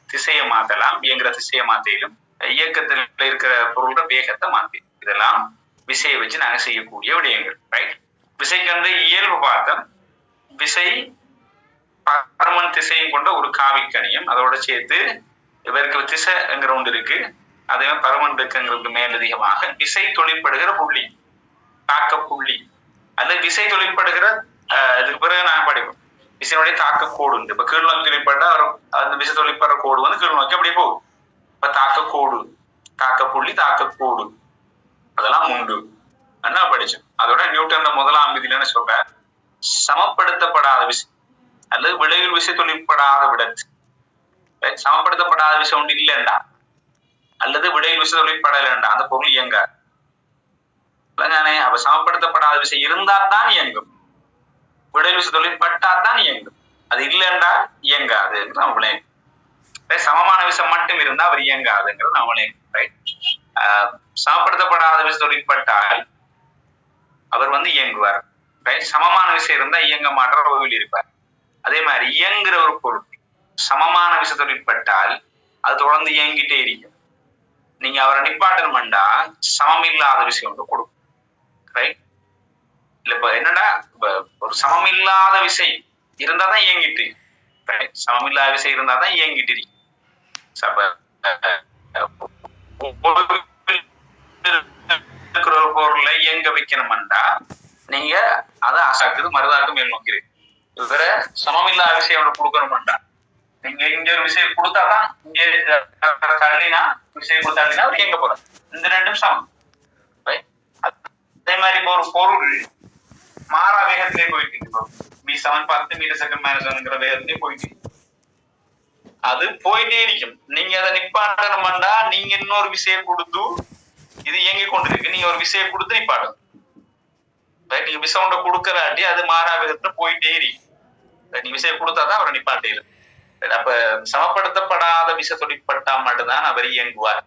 திசையை மாற்றலாம், இயங்குற திசையை மாற்றிலும் இயக்கத்தில் இருக்கிற பொருளோட வேகத்தை மாற்றி, இதெல்லாம் விசையை வச்சு நாங்க செய்யக்கூடிய விடயங்கள். ரைட். விசைக்கு வந்து இயல்பு பார்த்தோம். விசை பரமன் திசையும் கொண்ட ஒரு காவிக்கணியம், அதோட சேர்த்து இவருக்கு திசைங்கிற ஒன்று இருக்கு, அதே பரமன் இருக்குங்கிறதுக்கு மேலதிகமாக விசை தொழிற்படுகிற புள்ளி, தாக்க புள்ளி அல்லது விசை தொழிற்படுகிற இதுக்கு பிறகு நாங்க படிப்போம் விசையுடைய தாக்க கோடு உண்டு. இப்ப கீழ் நோக்கி தொழிற்பட்டா அந்த விசை தொழிற்படுற கோடு வந்து கீழ் நோக்கி அப்படியே போகும். இப்ப தாக்க கோடு, தாக்க புள்ளி, தாக்க கோடு அதெல்லாம் உண்டு என்ன படிச்சோம். அதோட நியூட்டன் 1ஆம் விதியில என்ன சொல்ற, சமப்படுத்தப்படாத விசை அல்லது விளைவில் விசை தொழிற்படாத விடத்து. சமப்படுத்தப்படாத விசை ஒன்று இல்லைண்டா அல்லது விளைவில் விசை தொழிற்படலைண்டா அந்த பொருள் இயங்க. அப்ப சமப்படுத்தப்படாத விசை இருந்தா தான் இயங்கும், விளைவில் விசை தொழிற்பட்டா தான் இயங்கும். அது இல்லைண்டா இயங்காது. சமமான விசை மட்டும் இருந்தா அவர் இயங்காதுங்கிறது நம்மளே. சமப்படுத்தப்படாத விசை தொழிற்பட்டால் அவர் வந்து இயங்குவார். சமமான விசை இருந்தா இயங்க மாற்ற ஓய்வில் இருப்பார். அதே மாதிரி இயங்குற ஒரு பொருள் சமமான விசை தொழிற்பட்டால் அது தொடர்ந்து இயங்கிட்டே இருக்கும். நீங்க அவரை நிப்பாட்டணும்டா சமம் இல்லாத விஷயம் ஒன்று கொடுக்கும். ரைட். இல்ல இப்ப என்னடா, ஒரு சமம் இல்லாத விசை இருந்தா தான் இயங்கிட்டு, சமம் இல்லாத விசை இருந்தா தான் இயங்கிட்டு இருக்கு. ஒரு பொருளை இயங்க வைக்கணும்டா நீங்க அதை அசாக்குது மருதாக்கு மேல் நோக்கிறீங்க. இவர சமமில்லா விஷயம் கொடுக்கணும்டா நீங்க இங்க ஒரு விஷயம் கொடுத்தாதான் இங்க தள்ளினா விஷயம் கொடுத்தாங்கன்னா அவர் இயங்க போறாரு. இந்த ரெண்டும் சமம். அதே மாதிரி இப்போ ஒரு பொருள் மாறா வேகத்திலே போயிட்டு v7 10 மீட்டர்/s வேகத்திலே போயிட்டு அது போயிட்டே இருக்கும். நீங்க அதை நிப்பாட்டணும்டா நீங்க இன்னொரு விஷயம் கொடுத்து இது இயங்கி கொண்டிருக்கு, நீங்க ஒரு விஷயம் கொடுத்து நிப்பாட்டணும். நீங்க விசை கொடுக்கறாட்டி அது மாறா வேகத்துல போயிட்டே இருக்கும். நீங்க விஷயம் கொடுத்தாதான் அவரை நிப்பாட்டே இருக்கு. அப்ப சமப்படுத்தப்படாத விசை தொழிற்பட்டா மட்டும்தான் அவர் இயங்குவார்.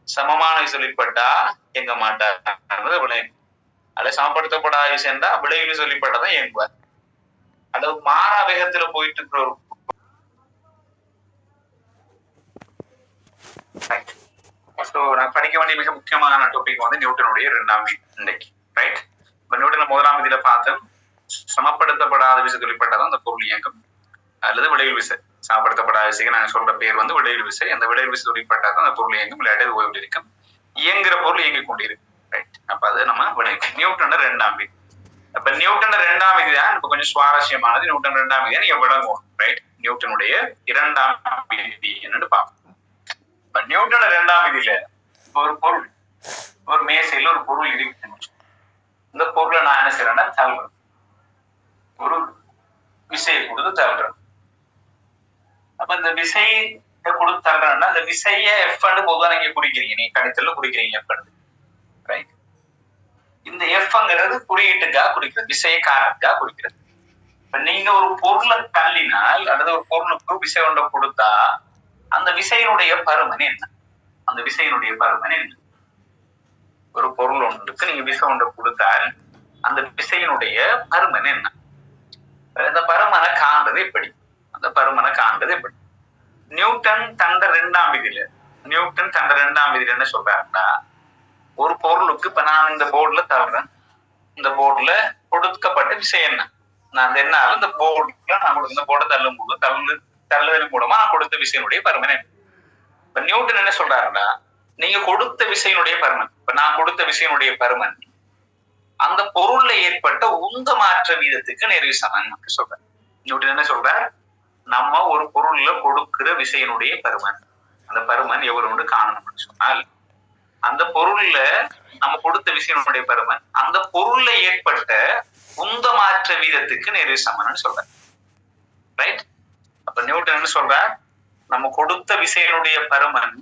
சமமான விசை தொழிற்பட்டா இயங்க மாட்டார். அல்ல சமப்படுத்தப்படாத விஷயம்டா விளைவில் சொல்லிப்பட்டதான் இயங்குவார். அல்லது மாறா வேகத்துல போயிட்டு இருக்கிற ஒரு நான் படிக்க வேண்டிய மிக முக்கியமான டாபிக் வந்து நியூட்டனுடைய 2ஆம் விதி இன்னைக்கு. ரைட். இப்ப நியூட்டன் 1ஆம் விதியில பார்த்தோம், சமப்படுத்தப்படாத விசை தொழிற்பட்டாதான் அந்த பொருள் இயங்கும் அல்லது விளைவில் விசை. சமப்படுத்தப்படாத விசைக்கு நாங்க சொல்ற பேர் வந்து விளைவில் விசை. அந்த விளைவில் விசை தொழிற்பட்டாதான் அந்த பொருள் இயங்கும், விளையாட்டு ஓய்வு இருக்கும். இயங்குற பொருள் இயங்கிக் கொண்டிருக்கும். ரைட். அப்ப அது நம்ம விளைவிக்கும் நியூட்டன் 2ஆம் விதி. அப்ப நியூட்டன் 2ஆம் விதி தான் இப்ப கொஞ்சம் சுவாரஸ்யமானது. நியூட்டன் 2ஆம் விதியை நீங்க விளங்குவோம். ரைட். நியூட்டனுடைய 2ஆம் விதி என்னன்னு பார்ப்போம். நியூட்டன் 2ஆம் விதியில ஒரு பொருள், ஒரு மேசையில ஒரு பொருள் இருக்கு. இந்த பொருளை நான் என்ன செய்யறேன்னா தள்ளுறேன், ஒரு விசையை கொடுத்து தள்ளுறேன். அப்ப இந்த விசையை கொடுத்து தள்ளுறேன்னா இந்த விசைய எஃப்னு பொதுவா நீங்க குறிக்கிறீங்க, நீங்க கணித்தல்ல குறிக்கிறீங்க எஃப்னு. ரைட். இந்த எஃப்ங்கிறது குறியீட்டுக்காக குறிக்கிறது, விசையை காரணத்துக்காக குறிக்கிறது. இப்ப நீங்க ஒரு பொருளை தள்ளினால் அல்லது ஒரு பொருளுக்கு விசை ஒன்றை கொடுத்தா அந்த விசையினுடைய பருமன் என்ன? அந்த விசையினுடைய பருமன் என்ன? ஒரு பொருள் ஒன்றுக்கு நீங்க விசை ஒன்றை கொடுத்தால் அந்த விசையினுடைய பருமன் என்ன? அந்த பருமனை காண்றது எப்படி? அந்த பருமனை காண்றது எப்படி? நியூட்டன் தண்ட 2ஆம் விதியில என்ன சொல்றாருன்னா, ஒரு பொருளுக்கு இப்ப நான் இந்த போர்டுல தள்ளுறேன், இந்த போர்டுல கொடுக்கப்பட்ட விசை என்ன? நான் என்னாலும் இந்த போர்டுல நான் இந்த போர்டை தள்ளும் போது தள்ளுதல் மூலமா நான் கொடுத்த விசையினுடைய பருமன் என்ன? இப்ப நியூட்டன் என்ன சொல்றாருன்னா, நீங்க கொடுத்த விசையினுடைய பருமன், இப்ப நான் கொடுத்த விசையினுடைய பருமன் அந்த பொருள்ல ஏற்பட்ட உந்த மாற்ற வீதத்துக்கு நேர்வி சமன் சொல்றேன். நியூட்டன் என்ன சொல்றார், நம்ம ஒரு பொருள்ல கொடுக்கிற விசையினுடைய பருமன், அந்த பருமன் எவ்வளவு காணணும்னு சொன்னால் அந்த பொருள்ல நம்ம கொடுத்த விசையினுடைய பருமன் அந்த பொருள்ல ஏற்பட்ட உந்த மாற்ற வீதத்துக்கு நேர்வி சமன் சொல்றேன். ரைட். அப்ப நியூட்டன் என்ன சொல்றார், நம்ம கொடுத்த விசையினுடைய பருமன்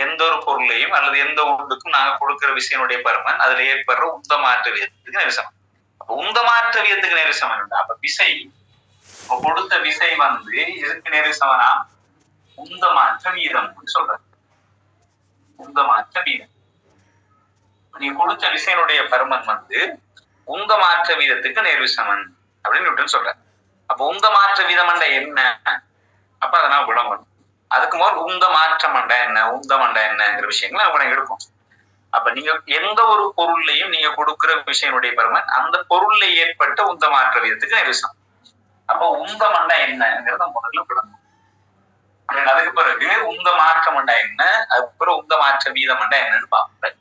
எந்த ஒரு பொருளையும் அல்லது எந்த ஒன்றுக்கும் நாங்க கொடுக்கிற விசையினுடைய பருமன் அதுல ஏற்படுற உந்த மாற்ற விகிதத்துக்கு நேர்சமன். அப்ப உந்த மாற்ற விகிதத்துக்கு நேர்சமன். அப்ப விசை கொடுத்த விசை வந்து எதுக்கு நேர்சமனா? உந்த மாற்ற வீதம் சொல்ற. உந்த மாற்ற வீதம் நீ கொடுத்த விசையினுடைய பருமன் வந்து உந்த மாற்ற வீதத்துக்கு நேர்விசமன் அப்படின்னு நியூட்டன் சொல்ற. அப்ப உந்த மாற்ற வீதம் என்ன? அப்ப அதை நான் விளம்பணும். அதுக்கு முதல் உந்த மாற்றமண்டா என்ன, உந்தமண்டா என்னங்கிற விஷயங்களை அவங்க எடுக்கும். அப்ப நீங்க எந்த ஒரு பொருள்லையும் நீங்க கொடுக்கிற விஷயனுடைய பருமன் அந்த பொருள்ல ஏற்பட்ட உந்த மாற்ற வீதத்துக்கு நேர்விசமம். அப்ப உந்தமண்டா என்னங்கிறத முதல்ல விளம்பணும். அதுக்கு பிறகு உந்த மாற்றமண்டா என்ன, அதுக்கப்புறம் உந்த மாற்ற வீதமண்டா என்னன்னு பார்ப்போம்.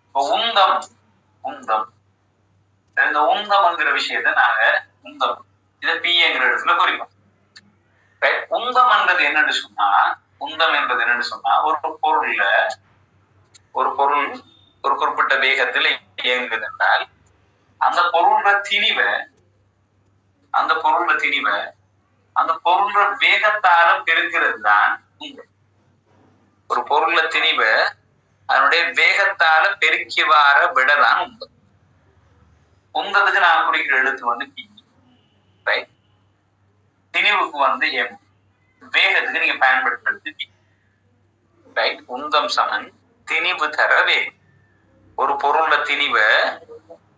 இப்போ உந்தம் உந்தம் இந்த உந்தம்ங்கிற விஷயத்த நாங்க உந்தம் இதை பிங்கிற இடத்துல குறிப்போம். உந்தம்ன்றது என்னன்னு சொன்னா, உந்தம் என்பது என்னன்னு சொன்னா, ஒரு பொருள் ஒரு குறிப்பிட்ட வேகத்துல இயங்குது என்றால் அந்த பொருள திணிவை அந்த பொருள வேகத்தால பெருக்கிறது தான் உந்தம். ஒரு பொருள திணிவை அதனுடைய வேகத்தால பெருக்கி வார விடதான் உந்தம். உந்தத்துக்கு நான் குறிக்கிற எழுத்து வந்து பி, ரைட். திணிவுக்கு வந்து எம், வேகத்துக்கு நீங்க பயன்படுத்துறது பி, ரைட். உந்தம் சமன் திணிவு தர வேகம். ஒரு பொருள திணிவை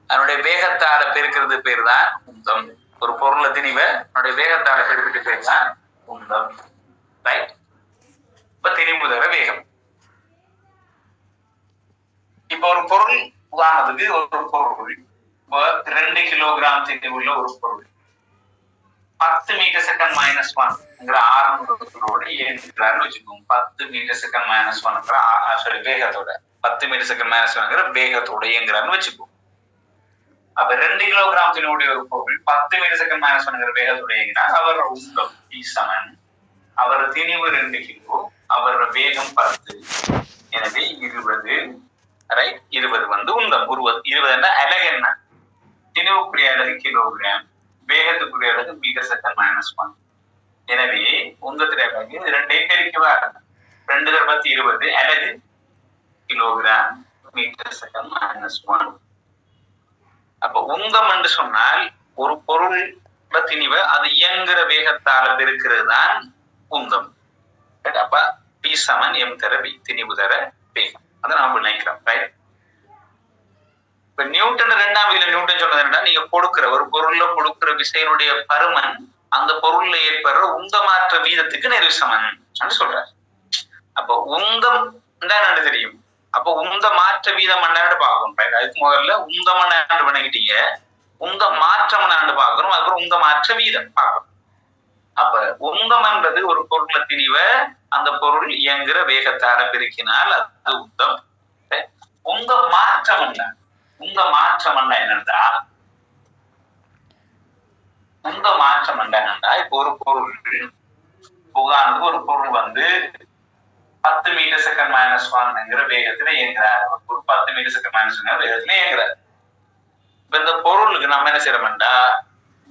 அதனுடைய வேகத்தால பெருக்கிறது பேர் தான் உந்தம். ஒரு பொருள திணிவை அதனுடைய வேகத்தால பெருக்கிட்டு பேர் தான் உந்தம், ரைட். இப்ப திணிவு தர வேகம். இப்ப ஒரு பொருள் உதாரணத்துக்கு ஒரு பொருள் இப்போ 2 கிலோகிராம் திணிவுள்ள ஒரு பொருள் 10 மீட்டர் செகண்ட் -1 ஆரம்பத்தோட இயங்குகிறான்னு வச்சுக்கோங்க. 10 மீட்டர் செகண்ட் -1 வேகத்தோட 10 மீட்டர் செகண்ட் -1 வேகத்தோட இயங்குறான்னு வச்சுக்கோங்க. அப்ப 2 கிலோகிராம் திணிவுடைய ஒரு பொருள் 10 மீட்டர் செகண்ட் -1 வேகத்தோட இயங்கினா அவர் உந்தம் P சமன் அவர் திணிவு 2 கிலோ, அவர் வேகம் 10, எனவே 20, ரைட். 20 வந்து உந்தம். 20 என்ன அலகு, என்ன திணிவுக்குரிய அலகு கிலோகிராம், வேகத்துக்குரிய அலகு மீட்டர் செகண்ட் -1. எனவே உந்தத்துடைய அலகு 2ஐயும் பெருக்குவார். 2 × 10 20 அலகு கிலோகிராம் மீட்டர் செகண்ட் -1. அப்ப உந்தம் என்று சொன்னால் ஒரு பொருள் திணிவை அது இயங்குற வேகத்தால பெருக்கிறது தான் உந்தம். அப்ப பி சமன் எம் தர பி, திணிவு தர வேகம். அதை நாம நினைக்கிறோம், ரைட். இப்ப நியூட்டன் 2ஆம் விதியில நியூட்டன் சொன்னது என்னன்னா, நீங்க கொடுக்கிற ஒரு பொருள்ல கொடுக்கிற விசையினுடைய பருமன் அந்த பொருள்ல ஏற்படுற உந்த மாற்ற வீதத்துக்கு நேர்விசமன் சொல்றாரு. அப்ப உந்தம் என்னன்னு தெரியும். அப்ப உந்த மாற்ற வீதம் என்னன்னு பார்க்கணும், ரைட். அதுக்கு முதல்ல உந்தம் என்னன்னு பண்ணிக்கிட்டீங்க, உந்த மாற்றம் என்னன்னு பார்க்கணும், அதுக்கப்புறம் உந்த மாற்ற வீதம் பார்க்கணும். அப்ப உந்தம் என்பது ஒரு பொருள திணிவை அந்த பொருள் இயங்குற வேகத்தால பெருக்கினால் அது உந்தம். உந்த மாற்றம் என்ன, உந்த மாற்றம் என்னன்னா, உந்த மாற்றம் என்னன்னா, இப்போ ஒரு பொருள் உதாரணத்துக்கு ஒரு பொருள் வந்து 10 மீட்டர் செகண்ட் -1 வேகத்துல இயங்குறாரு. ஒரு 10 மீட்டர் செகண்ட் -1 வேகத்துல இயங்குறாரு. இப்ப இந்த பொருளுக்கு நம்ம என்ன செய்யறோம்டா,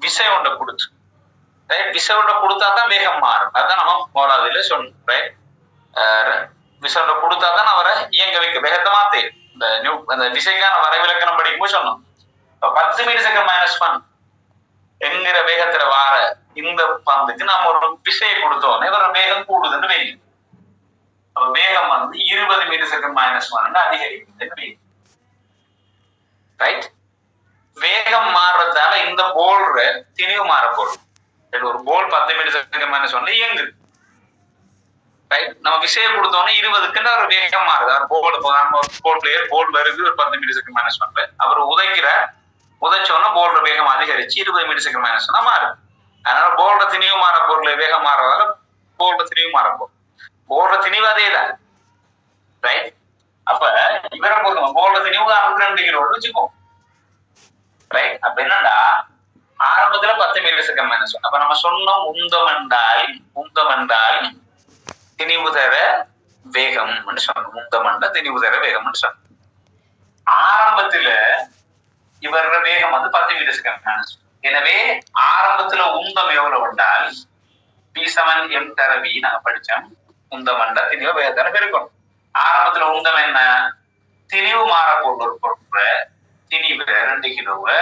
விசை ஒன்றை கொடுத்து, விசை ஒன்றை கொடுத்தாதான் வேகம் மாறும். அதான் நம்ம போராதில சொன்னோம், ரைட். விசை ஒன்றை கொடுத்தாதான் அவரை இயங்க வைக்க வேகத்தை மாத்தே. இந்த விசைக்கான வரைவிலக்கணம் படிக்கும்போது சொன்னோம். இப்ப 10 மீட்டர் செகண்ட் -1 என்கிற வேகத்துல வார இந்த பந்துக்கு நம்ம ஒரு விசையை கொடுத்தோன்னே ஒரு வேகம் கூடுதுன்னு வைங்க. வேகம் வந்து 20 மீட்டர் செகண்ட் -1 அதிகரிக்குதுன்னு வைங்க, ரைட். வேகம் மாறுறதால இந்த போல்ற திணிவு மாற போறோம். ஒரு போல் 10 மீட்டர் செகண்ட் -1 இயங்குது, ரைட். நம்ம விசையை கொடுத்தோன்னே 20க்கு ஒரு வேகம் மாறுது. அவர் போல் பிளேயர் போல் வருது ஒரு 10 மீட்டர் செகண்ட் -1 அவர் உதைச்சோன்னா போல்ற வேகம் அதிகரிச்சு 20 மீட்டர் செகண்ட் -1 மாறுது. அதனால போல்ற திணிவு மாற பொருள் வேகம் மாறதால போல்ற திணிவு மாற போறோம். போல்ற திணிவு அதேதான், ரைட். அப்ப இவரை பொறுத்த போல்ற திணிவு 2 கிலோன்னு வச்சுக்கோ, ரைட். அப்ப என்னன்னா ஆரம்பத்துல 10 மீட்டர் செகண்ட் -1. அப்ப நம்ம சொன்னோம் உந்தம் என்றால் திணிவு தர வேகம் சொன்னோம். உந்தமண்டா திணிவு தர வேகம் சொன்னோம். ஆரம்பத்துல இவர வேகம் வந்து 10 மீட்டர் செகண்ட் -1. எனவே ஆரம்பத்துல உந்தம் எவ்வளவு என்றால் P சமன் எம் தர வி நாங்க படிச்சோம். உந்தமண்டா திணிவு வேகத்தால பெருக்கணும். ஆரம்பத்துல உந்தம் என்ன? திணிவு மாறப்போகுது ஒரு பொருட்களை திணிவு 2 கிலோவை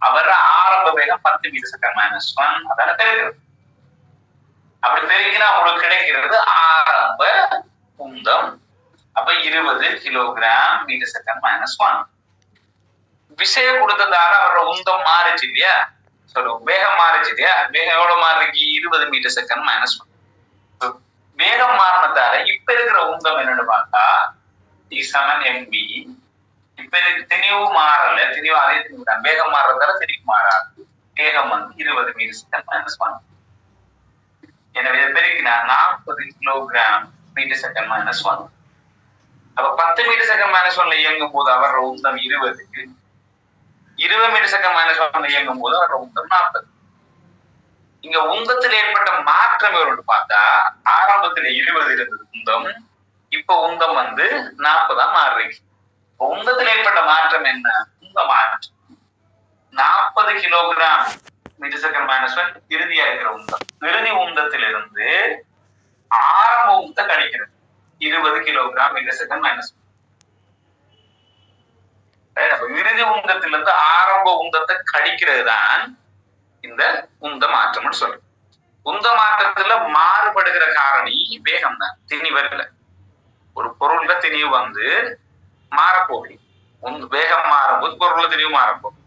அவர் ஆரம்ப வேகம் 10 மீட்டர் செகண்ட் -1 அதான பெருக்கிறது. அப்படி பெருக்கினா உங்களுக்கு கிடைக்கிறது ஆரம்ப உந்தம். அப்ப 20 கிலோகிராம் மீட்டர் செகண்ட் -1. விசைய கொடுத்ததால அவரோட உந்தம் மாறிச்சு இல்லையா? சொல்லுவோம் வேகம் மாறிச்சு இல்லையா? வேகம் எவ்வளவு மாறிருக்கு? 20 மீட்டர் செகண்ட் -1. வேகம் மாறினதால இப்ப இருக்கிற உந்தம் என்னன்னு பார்த்தா mv. இப்ப திணிவு மாறல, திணிவு அதே திணிவு தான். வேகம் மாறுறதால திணிவு மாறாது. வேகம் 20 மீட்டர் செகண்ட் -1. எனவே பெருக்கினா 40 கிலோகிராம் மீட்டர் செகண்ட் -1. அப்ப 10 மீட்டர் செகண்ட் -1ல இயங்கும் போது அவரோட உந்தம் 20 மீட்டர் செகண்ட் -1ல இயங்கும் போது அவரோட உந்தம் 40. இங்க உந்தத்தில் ஏற்பட்ட மாற்றம் எவ்வளவு பார்த்தா ஆரம்பத்துல 20 இருந்தது உந்தம், இப்ப உந்தம் 40 மாறுறீங்க. உந்தத்தில் ஏற்பட்ட மாற்றம் என்ன? உந்த மாற்றம் 40 கிலோகிராம் மீட்டர் செகண்ட் -1 இறுதியா இருக்கிற உந்தம். இறுதி உந்தத்திலிருந்து ஆரம்ப உந்தத்தை கழிக்கிறது 20 கிலோகிராம் மீட்டர் செகண்ட் -1. இறுதி உந்தத்திலிருந்து ஆரம்ப உந்தத்தை கழிக்கிறது தான் இந்த உந்த மாற்றம்னு சொல்றோம். உந்த மாற்றத்துல மாறுபடுகிற காரணி வேகம் தான், திணிவல்ல. ஒரு பொருள்ல திணிவு மாறப்போகுது. வேகம் மாறும்போது பொருள்ல திணிவு மாறப்போகுது.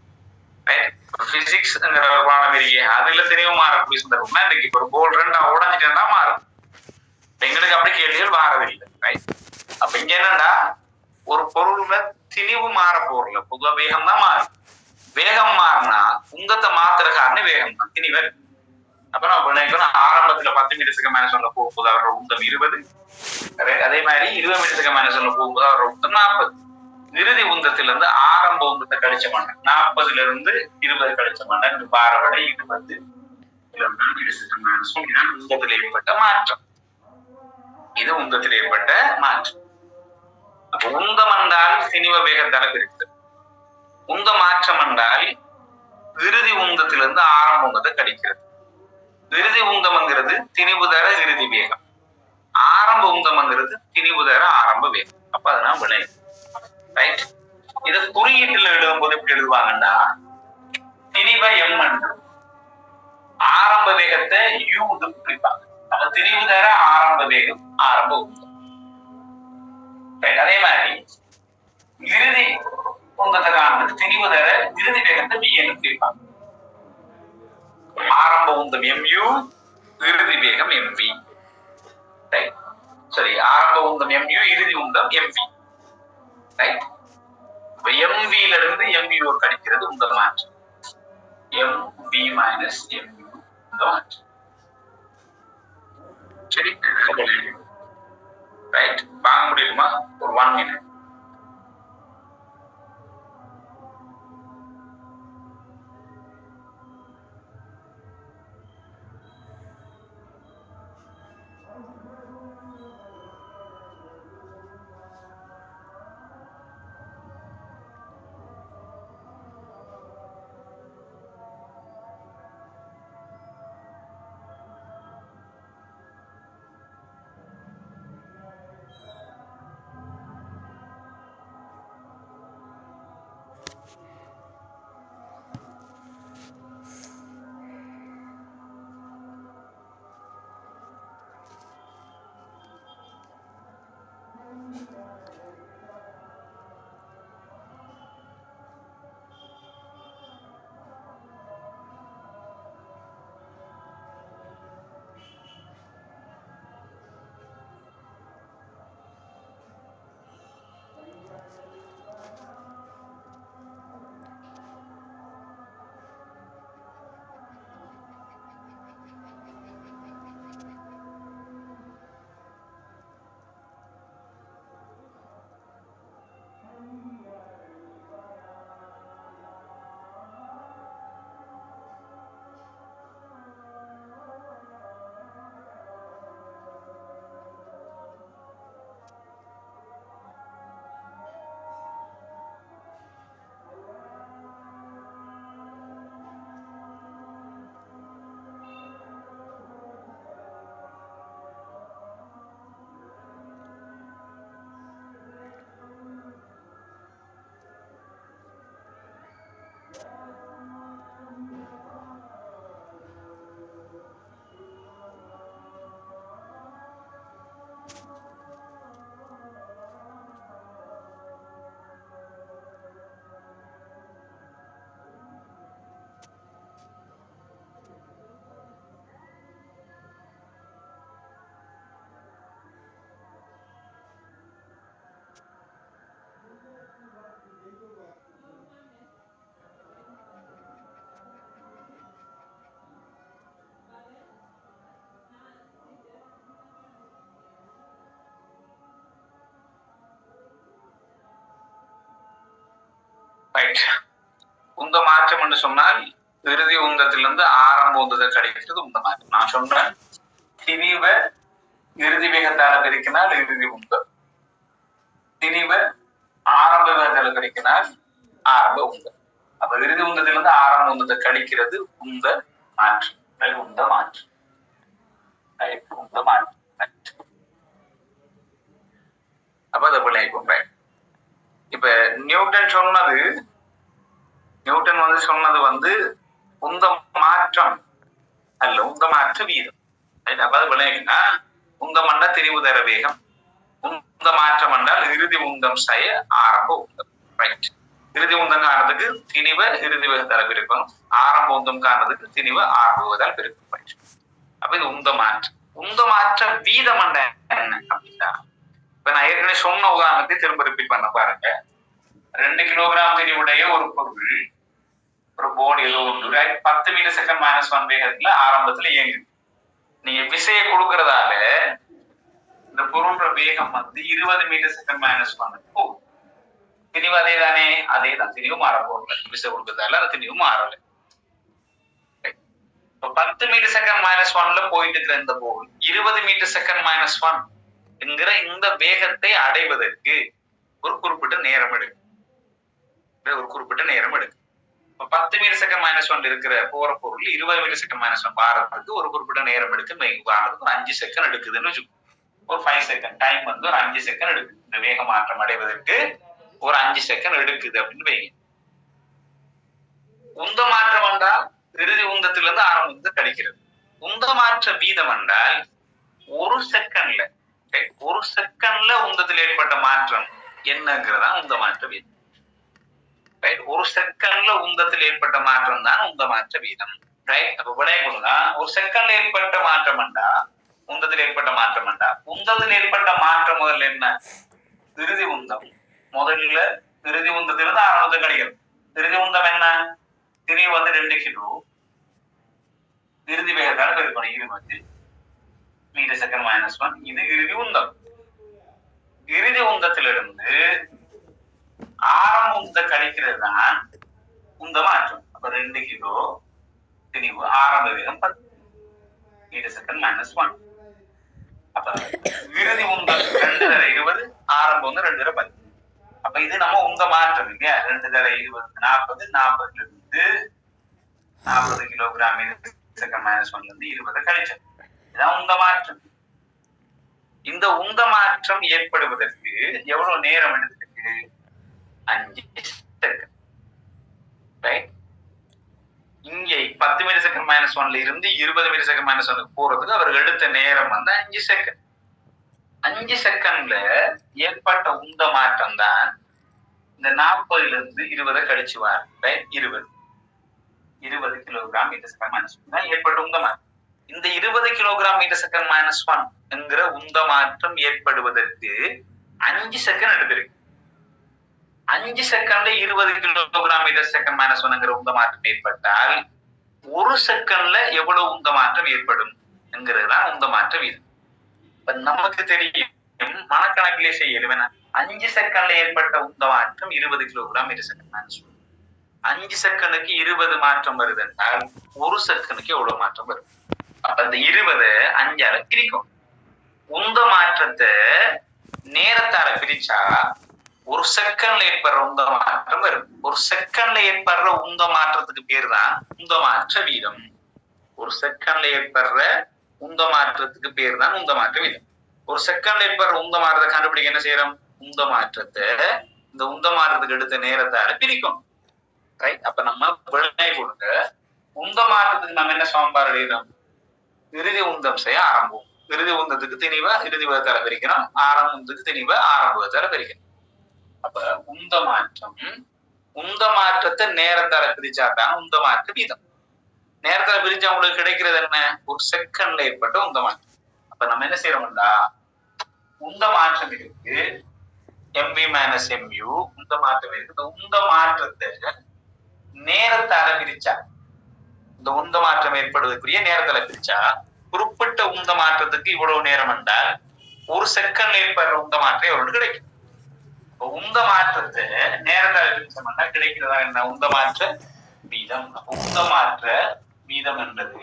பிசிக்ஸ் அதுல திணிவு மாறக்கூடிய சந்தர்ப்பம்னா இன்னைக்கு ஒரு போல் 2 உடஞ்சிட்டா மாறும். எங்களுக்கு அப்படி கேள்விகள் மாறவில்லை. அப்ப இங்க என்னன்னா ஒரு பொருள்ல திணிவு மாற போறல, பொதுவா வேகம் தான் மாறும். வேகம் மாறினா உந்தத்தை மாத்துற காரணம் வேகம் தான், திணிவர். அப்ப நான் ஆரம்பத்துல 10 மீட்டர் செகண்ட் -1ல போகும்போது அவரோட உந்தம் 20. அதே மாதிரி 20 மீட்டர் செகண்ட் -1ல போகும்போது அவரோட உந்தம் 40. இறுதி உந்தத்திலிருந்து ஆரம்ப உந்தத்தை கழிச்ச மாட்டேன், 40ல இருந்து 20 கழிச்ச மாட்டேன், பாரவடை 20 மீட்டர் செகண்ட் -1. இதுதான் உந்தத்தில் ஏற்பட்ட மாற்றம். இது உந்தத்தில் ஏற்பட்ட மாற்றம். அப்ப உந்தம் என்றால் திணிவ வேகத்தால பிரிக்கிறது. உந்த மாற்றம் என்றால் இறுதி உந்தத்திலிருந்து ஆரம்ப உந்தத்தை கழிக்கிறது. இறுதி உந்தம்ங்கிறது திணிவு தர இறுதி வேகம், ஆரம்ப உந்தம்ங்கிறது திணிவு தர ஆரம்ப வேகம். அப்ப அதெல்லாம் வினை. ரைட். இத குறியீட்டுல எழுதும் போது எப்படி எழுதுவாங்கன்னா திணிவ m என்று ஆரம்ப வேகத்தை u குறிப்பாங்க. அப்ப திணிவு தர ஆரம்ப வேகம் ஆரம்ப உந்தம். அதே மாதிரி இறுதி உந்தத்தை காண்பது திணிவு தர இறுதி வேகத்தை v என்று குறிப்பாங்க. ஆரம்ப உந்தம் mu, இறுதி வேகம் mv. சரி, ஆரம்ப உந்தம் mu, இறுதி உந்தம் mv. ரைட். இப்ப mv ல இருந்து mu கழிக்கிறது உந்த மாற்றம். mv மைனஸ் mu உந்த மாற்றம். சரி, ரைட். வாங்க முடியுமா? ஒரு 1 மினிட். ரைட். உந்த மாற்றம் என்று சொன்னால் இறுதி உந்தத்திலிருந்து ஆரம்ப உந்தத்தை கிடைக்கிறது உந்த மாற்றம். நான் சொல்றேன், திணிவ இறுதி வேகத்தால பெருக்கினால் இறுதி உந்தம், திணிவ ஆரம்ப வேகத்தால பெருக்கினால் ஆரம்ப உந்தம். அப்ப இறுதி உந்தத்திலிருந்து ஆரம்ப உந்தத்தை கழிக்கிறது உந்த மாற்றம். உந்த மாற்றம் உந்த மாற்றம். அப்ப அதை விளைவிக்கும். இப்ப நியூட்டன் சொன்னது உந்த மாற்றம் அல்ல, உந்த மாற்ற வீதம். அப்ப அது விளைவினா உந்த மண்ட திரிவு தர வேகம், உந்த மாற்றம் என்றால் இறுதி உந்தம் செய்ய ஆரம்ப உந்தம். ரைட். இறுதி உந்தம் காரணத்துக்கு திணிவ இறுதி வேகத்தால பெருக்கணும், ஆரம்ப உந்தம் காரணத்துக்கு திணிவ ஆரம்ப வேகத்தால் பெருக்கணும். ரைட். அப்ப இது உந்த மாற்றம். உந்த மாற்ற வீதம் என்ன அப்படின்னா, இப்ப நான் ஏற்கனவே சொன்ன உதாரணத்தை திரும்ப ரிப்பீட் பண்ண பாருங்க. 2 கிலோகிராம் திரிவுடைய ஒரு பொருள், ஒரு போர்டு ஏதோ ஒன்று 10 மீட்டர் செகண்ட் -1 வேகத்துல ஆரம்பத்துல இயங்குது. நீங்க விசையை கொடுக்கறதால இந்த பொருளோட வேகம் 20 மீட்டர் செகண்ட் -1 போகும். திணிவு அதே தானே? அதே தான். திணிவு மாற போகல. விசை கொடுக்கறதால அந்த திணிவு மாறல. 10 மீட்டர் செகண்ட் -1ல போயிட்டு இருக்கிற இந்த பொருள் 20 மீட்டர் செகண்ட் -1 என்கிற இந்த வேகத்தை அடைவதற்கு ஒரு குறிப்பிட்ட நேரம் எடுக்கும். 10 மீட்டர் செகண்ட் -1 இருக்கிற போற பொருள் 20 மீட்டர் செகண்ட் -1 வாரத்துக்கு ஒரு குறிப்பிட்ட நேரம் எடுக்கு. வாரத்துக்கு ஒரு 5 செகண்ட் எடுக்குதுன்னு வச்சுக்கோ. ஒரு 5 செகண்ட் டைம் ஒரு 5 செகண்ட் எடுக்குது. இந்த வேக மாற்றம் அடைவதற்கு ஒரு 5 செகண்ட் எடுக்குது அப்படின்னு வைங்க. உந்த மாற்றம் என்றால் இறுதி உந்தத்திலிருந்து ஆரம்ப உந்தம் கிடைக்கிறது. உந்த மாற்ற வீதம் என்றால் ஒரு செகண்ட்ல உந்தத்தில் ஏற்பட்ட மாற்றம் என்னங்கிறதா உந்த மாற்ற வீதம். ரைட். ஒரு செகண்ட்ல உந்தத்தில் ஏற்பட்ட மாற்றம் தான் உந்த மாற்ற வீதம். ரைட். அப்ப விளையாடுனா ஒரு செகண்ட்ல ஏற்பட்ட மாற்றம் என்றா உந்தத்தில் ஏற்பட்ட மாற்றம் என்றா, உந்தத்தில் ஏற்பட்ட மாற்றம் முதல்ல என்ன? இறுதி உந்தம். முதல்ல இறுதி உந்தத்திலிருந்து ஆரம்பத்தை கிடைக்கிறது. இறுதி உந்தம் என்ன? திணிவு 2 கிலோ, இறுதி வேகத்தால் பெருக்கணும் 20 மீட்டர் செகண்ட் -1. இது இறுதி உந்தம். இறுதி உந்தத்திலிருந்து ஆரம்ப உந்த கழிக்கிறது தான் உந்த மாற்றம். அப்ப 2 கிலோ திணிவு, ஆரம்ப வேகம் 10 மீட்டர் செகண்ட் -1. அப்ப இறுதி உந்தம் 2 தர 20, ஆரம்ப உந்தம் 2 தர 10. அப்ப இது நம்ம உந்த மாற்றம் இல்லையா? 2 தர 20 40, 40ல இருந்து 40 கிலோகிராம் செகண்ட் -1ல இருந்து 20 கழிச்சது. இதான் உந்த மாற்றம். இந்த உந்த மாற்றம் ஏற்படுவதற்கு எவ்வளவு நேரம் எடுத்துருக்கு? 5 செகண்ட். ரைட். இங்கே 10 மீட்டர் செகண்ட் -1ல இருந்து 20 மீட்டர் செகண்ட் -1 போறதுக்கு அவர்கள் எடுத்த நேரம் 5 செகண்ட். 5 செகண்ட்ல ஏற்பட்ட உந்த மாற்றம் தான் இந்த 40ல இருந்து 20 கழிச்சு வார். 20 கிலோகிராம் மீட்டர் செகண்ட் -1 தான் ஏற்பட்ட உந்த மாற்றம். இந்த 20 கிலோகிராம் மீட்டர் செகண்ட் -1 என்கிற உந்த மாற்றம் ஏற்படுவதற்கு 5 செகண்ட் எடுத்திருக்கு. 5 செகண்ட்ல 20 கிலோகிராம் மீட்டர் செகண்ட் -1 என்கிற உந்த மாற்றம் ஏற்பட்டால் ஒரு செகண்ட்ல எவ்வளவு உந்த மாற்றம் ஏற்படும் என்கிறதுதான் உந்த மாற்ற வீதம். இப்ப நமக்கு தெரியும், மனக்கணக்கிலே செய்யணும். 5 செகண்ட்ல ஏற்பட்ட உந்த மாற்றம் 20 கிலோகிராம் மீட்டர் செகண்ட் -1. 5 செகண்டுக்கு 20 மாற்றம் வருது என்றால் ஒரு செகண்டுக்கு எவ்வளவு மாற்றம் வரும்? அப்ப இந்த 20 5ஆல பிரிக்கும். உந்த மாற்றத்தை நேரத்தால பிரிச்சா ஒரு செகண்ட்ல ஏற்படுற உந்த மாற்றம் வரும். ஒரு செகண்ட்ல ஏற்படுற உந்த மாற்றத்துக்கு பேர் தான் உந்த மாற்ற வீதம். ஒரு செகண்ட்ல ஏற்படுற உந்த மாற்றத்துக்கு பேர் தான் உந்த மாற்ற வீதம். ஒரு செகண்ட்ல ஏற்படுற உந்த மாற்றத்தை கண்டுபிடிக்க என்ன செய்யறோம்? உந்த மாற்றத்தை இந்த உந்த மாற்றத்துக்கு எடுத்த நேரத்தால பிரிக்கும். ரைட். அப்ப நம்ம விளை கொடுக்க உந்த மாற்றத்துக்கு நம்ம என்ன சமன்பாடு எழுதுறோம்? இறுதி உந்தம் செய்ய ஆரம்பம். இறுதி உந்தத்துக்கு திணிவா இறுதி வேகத்தால பிரிக்கணும், ஆரம்ப உந்தத்துக்கு திணிவா ஆரம்ப வேகத்தால பிரிக்கணும். அப்ப உந்த மாற்றத்தை நேரத்தால பிரிச்சாதான் உந்த மாற்ற வீதம். நேரத்தால பிரிச்சா உங்களுக்கு கிடைக்கிறது என்ன? ஒரு செகண்ட்ல ஏற்பட்ட உந்த மாற்றம். அப்ப நம்ம என்ன செய்யறோம்டா, உந்த மாற்றம் இருக்கு, MV - MU உந்த மாற்றம் இருக்கு. இந்த உந்த மாற்றத்தை நேரத்தால பிரிச்சா, இந்த உந்த மாற்றம் ஏற்படுவதற்குரிய நேரத்தால பிரிச்சா குறிப்பிட்ட உந்த மாற்றத்துக்கு இவ்வளவு நேரம் என்றால் ஒரு செகண்ட்ல ஏற்படுற உந்த மாற்றம் எவ்வளவு கிடைக்கும்? உந்த மாற்றத்தை நேரத்தால் பிரிச்சோம்னா கிடைக்கிறதா என்ன? உந்த மாற்ற வீதம். உந்த மாற்ற வீதம் என்பது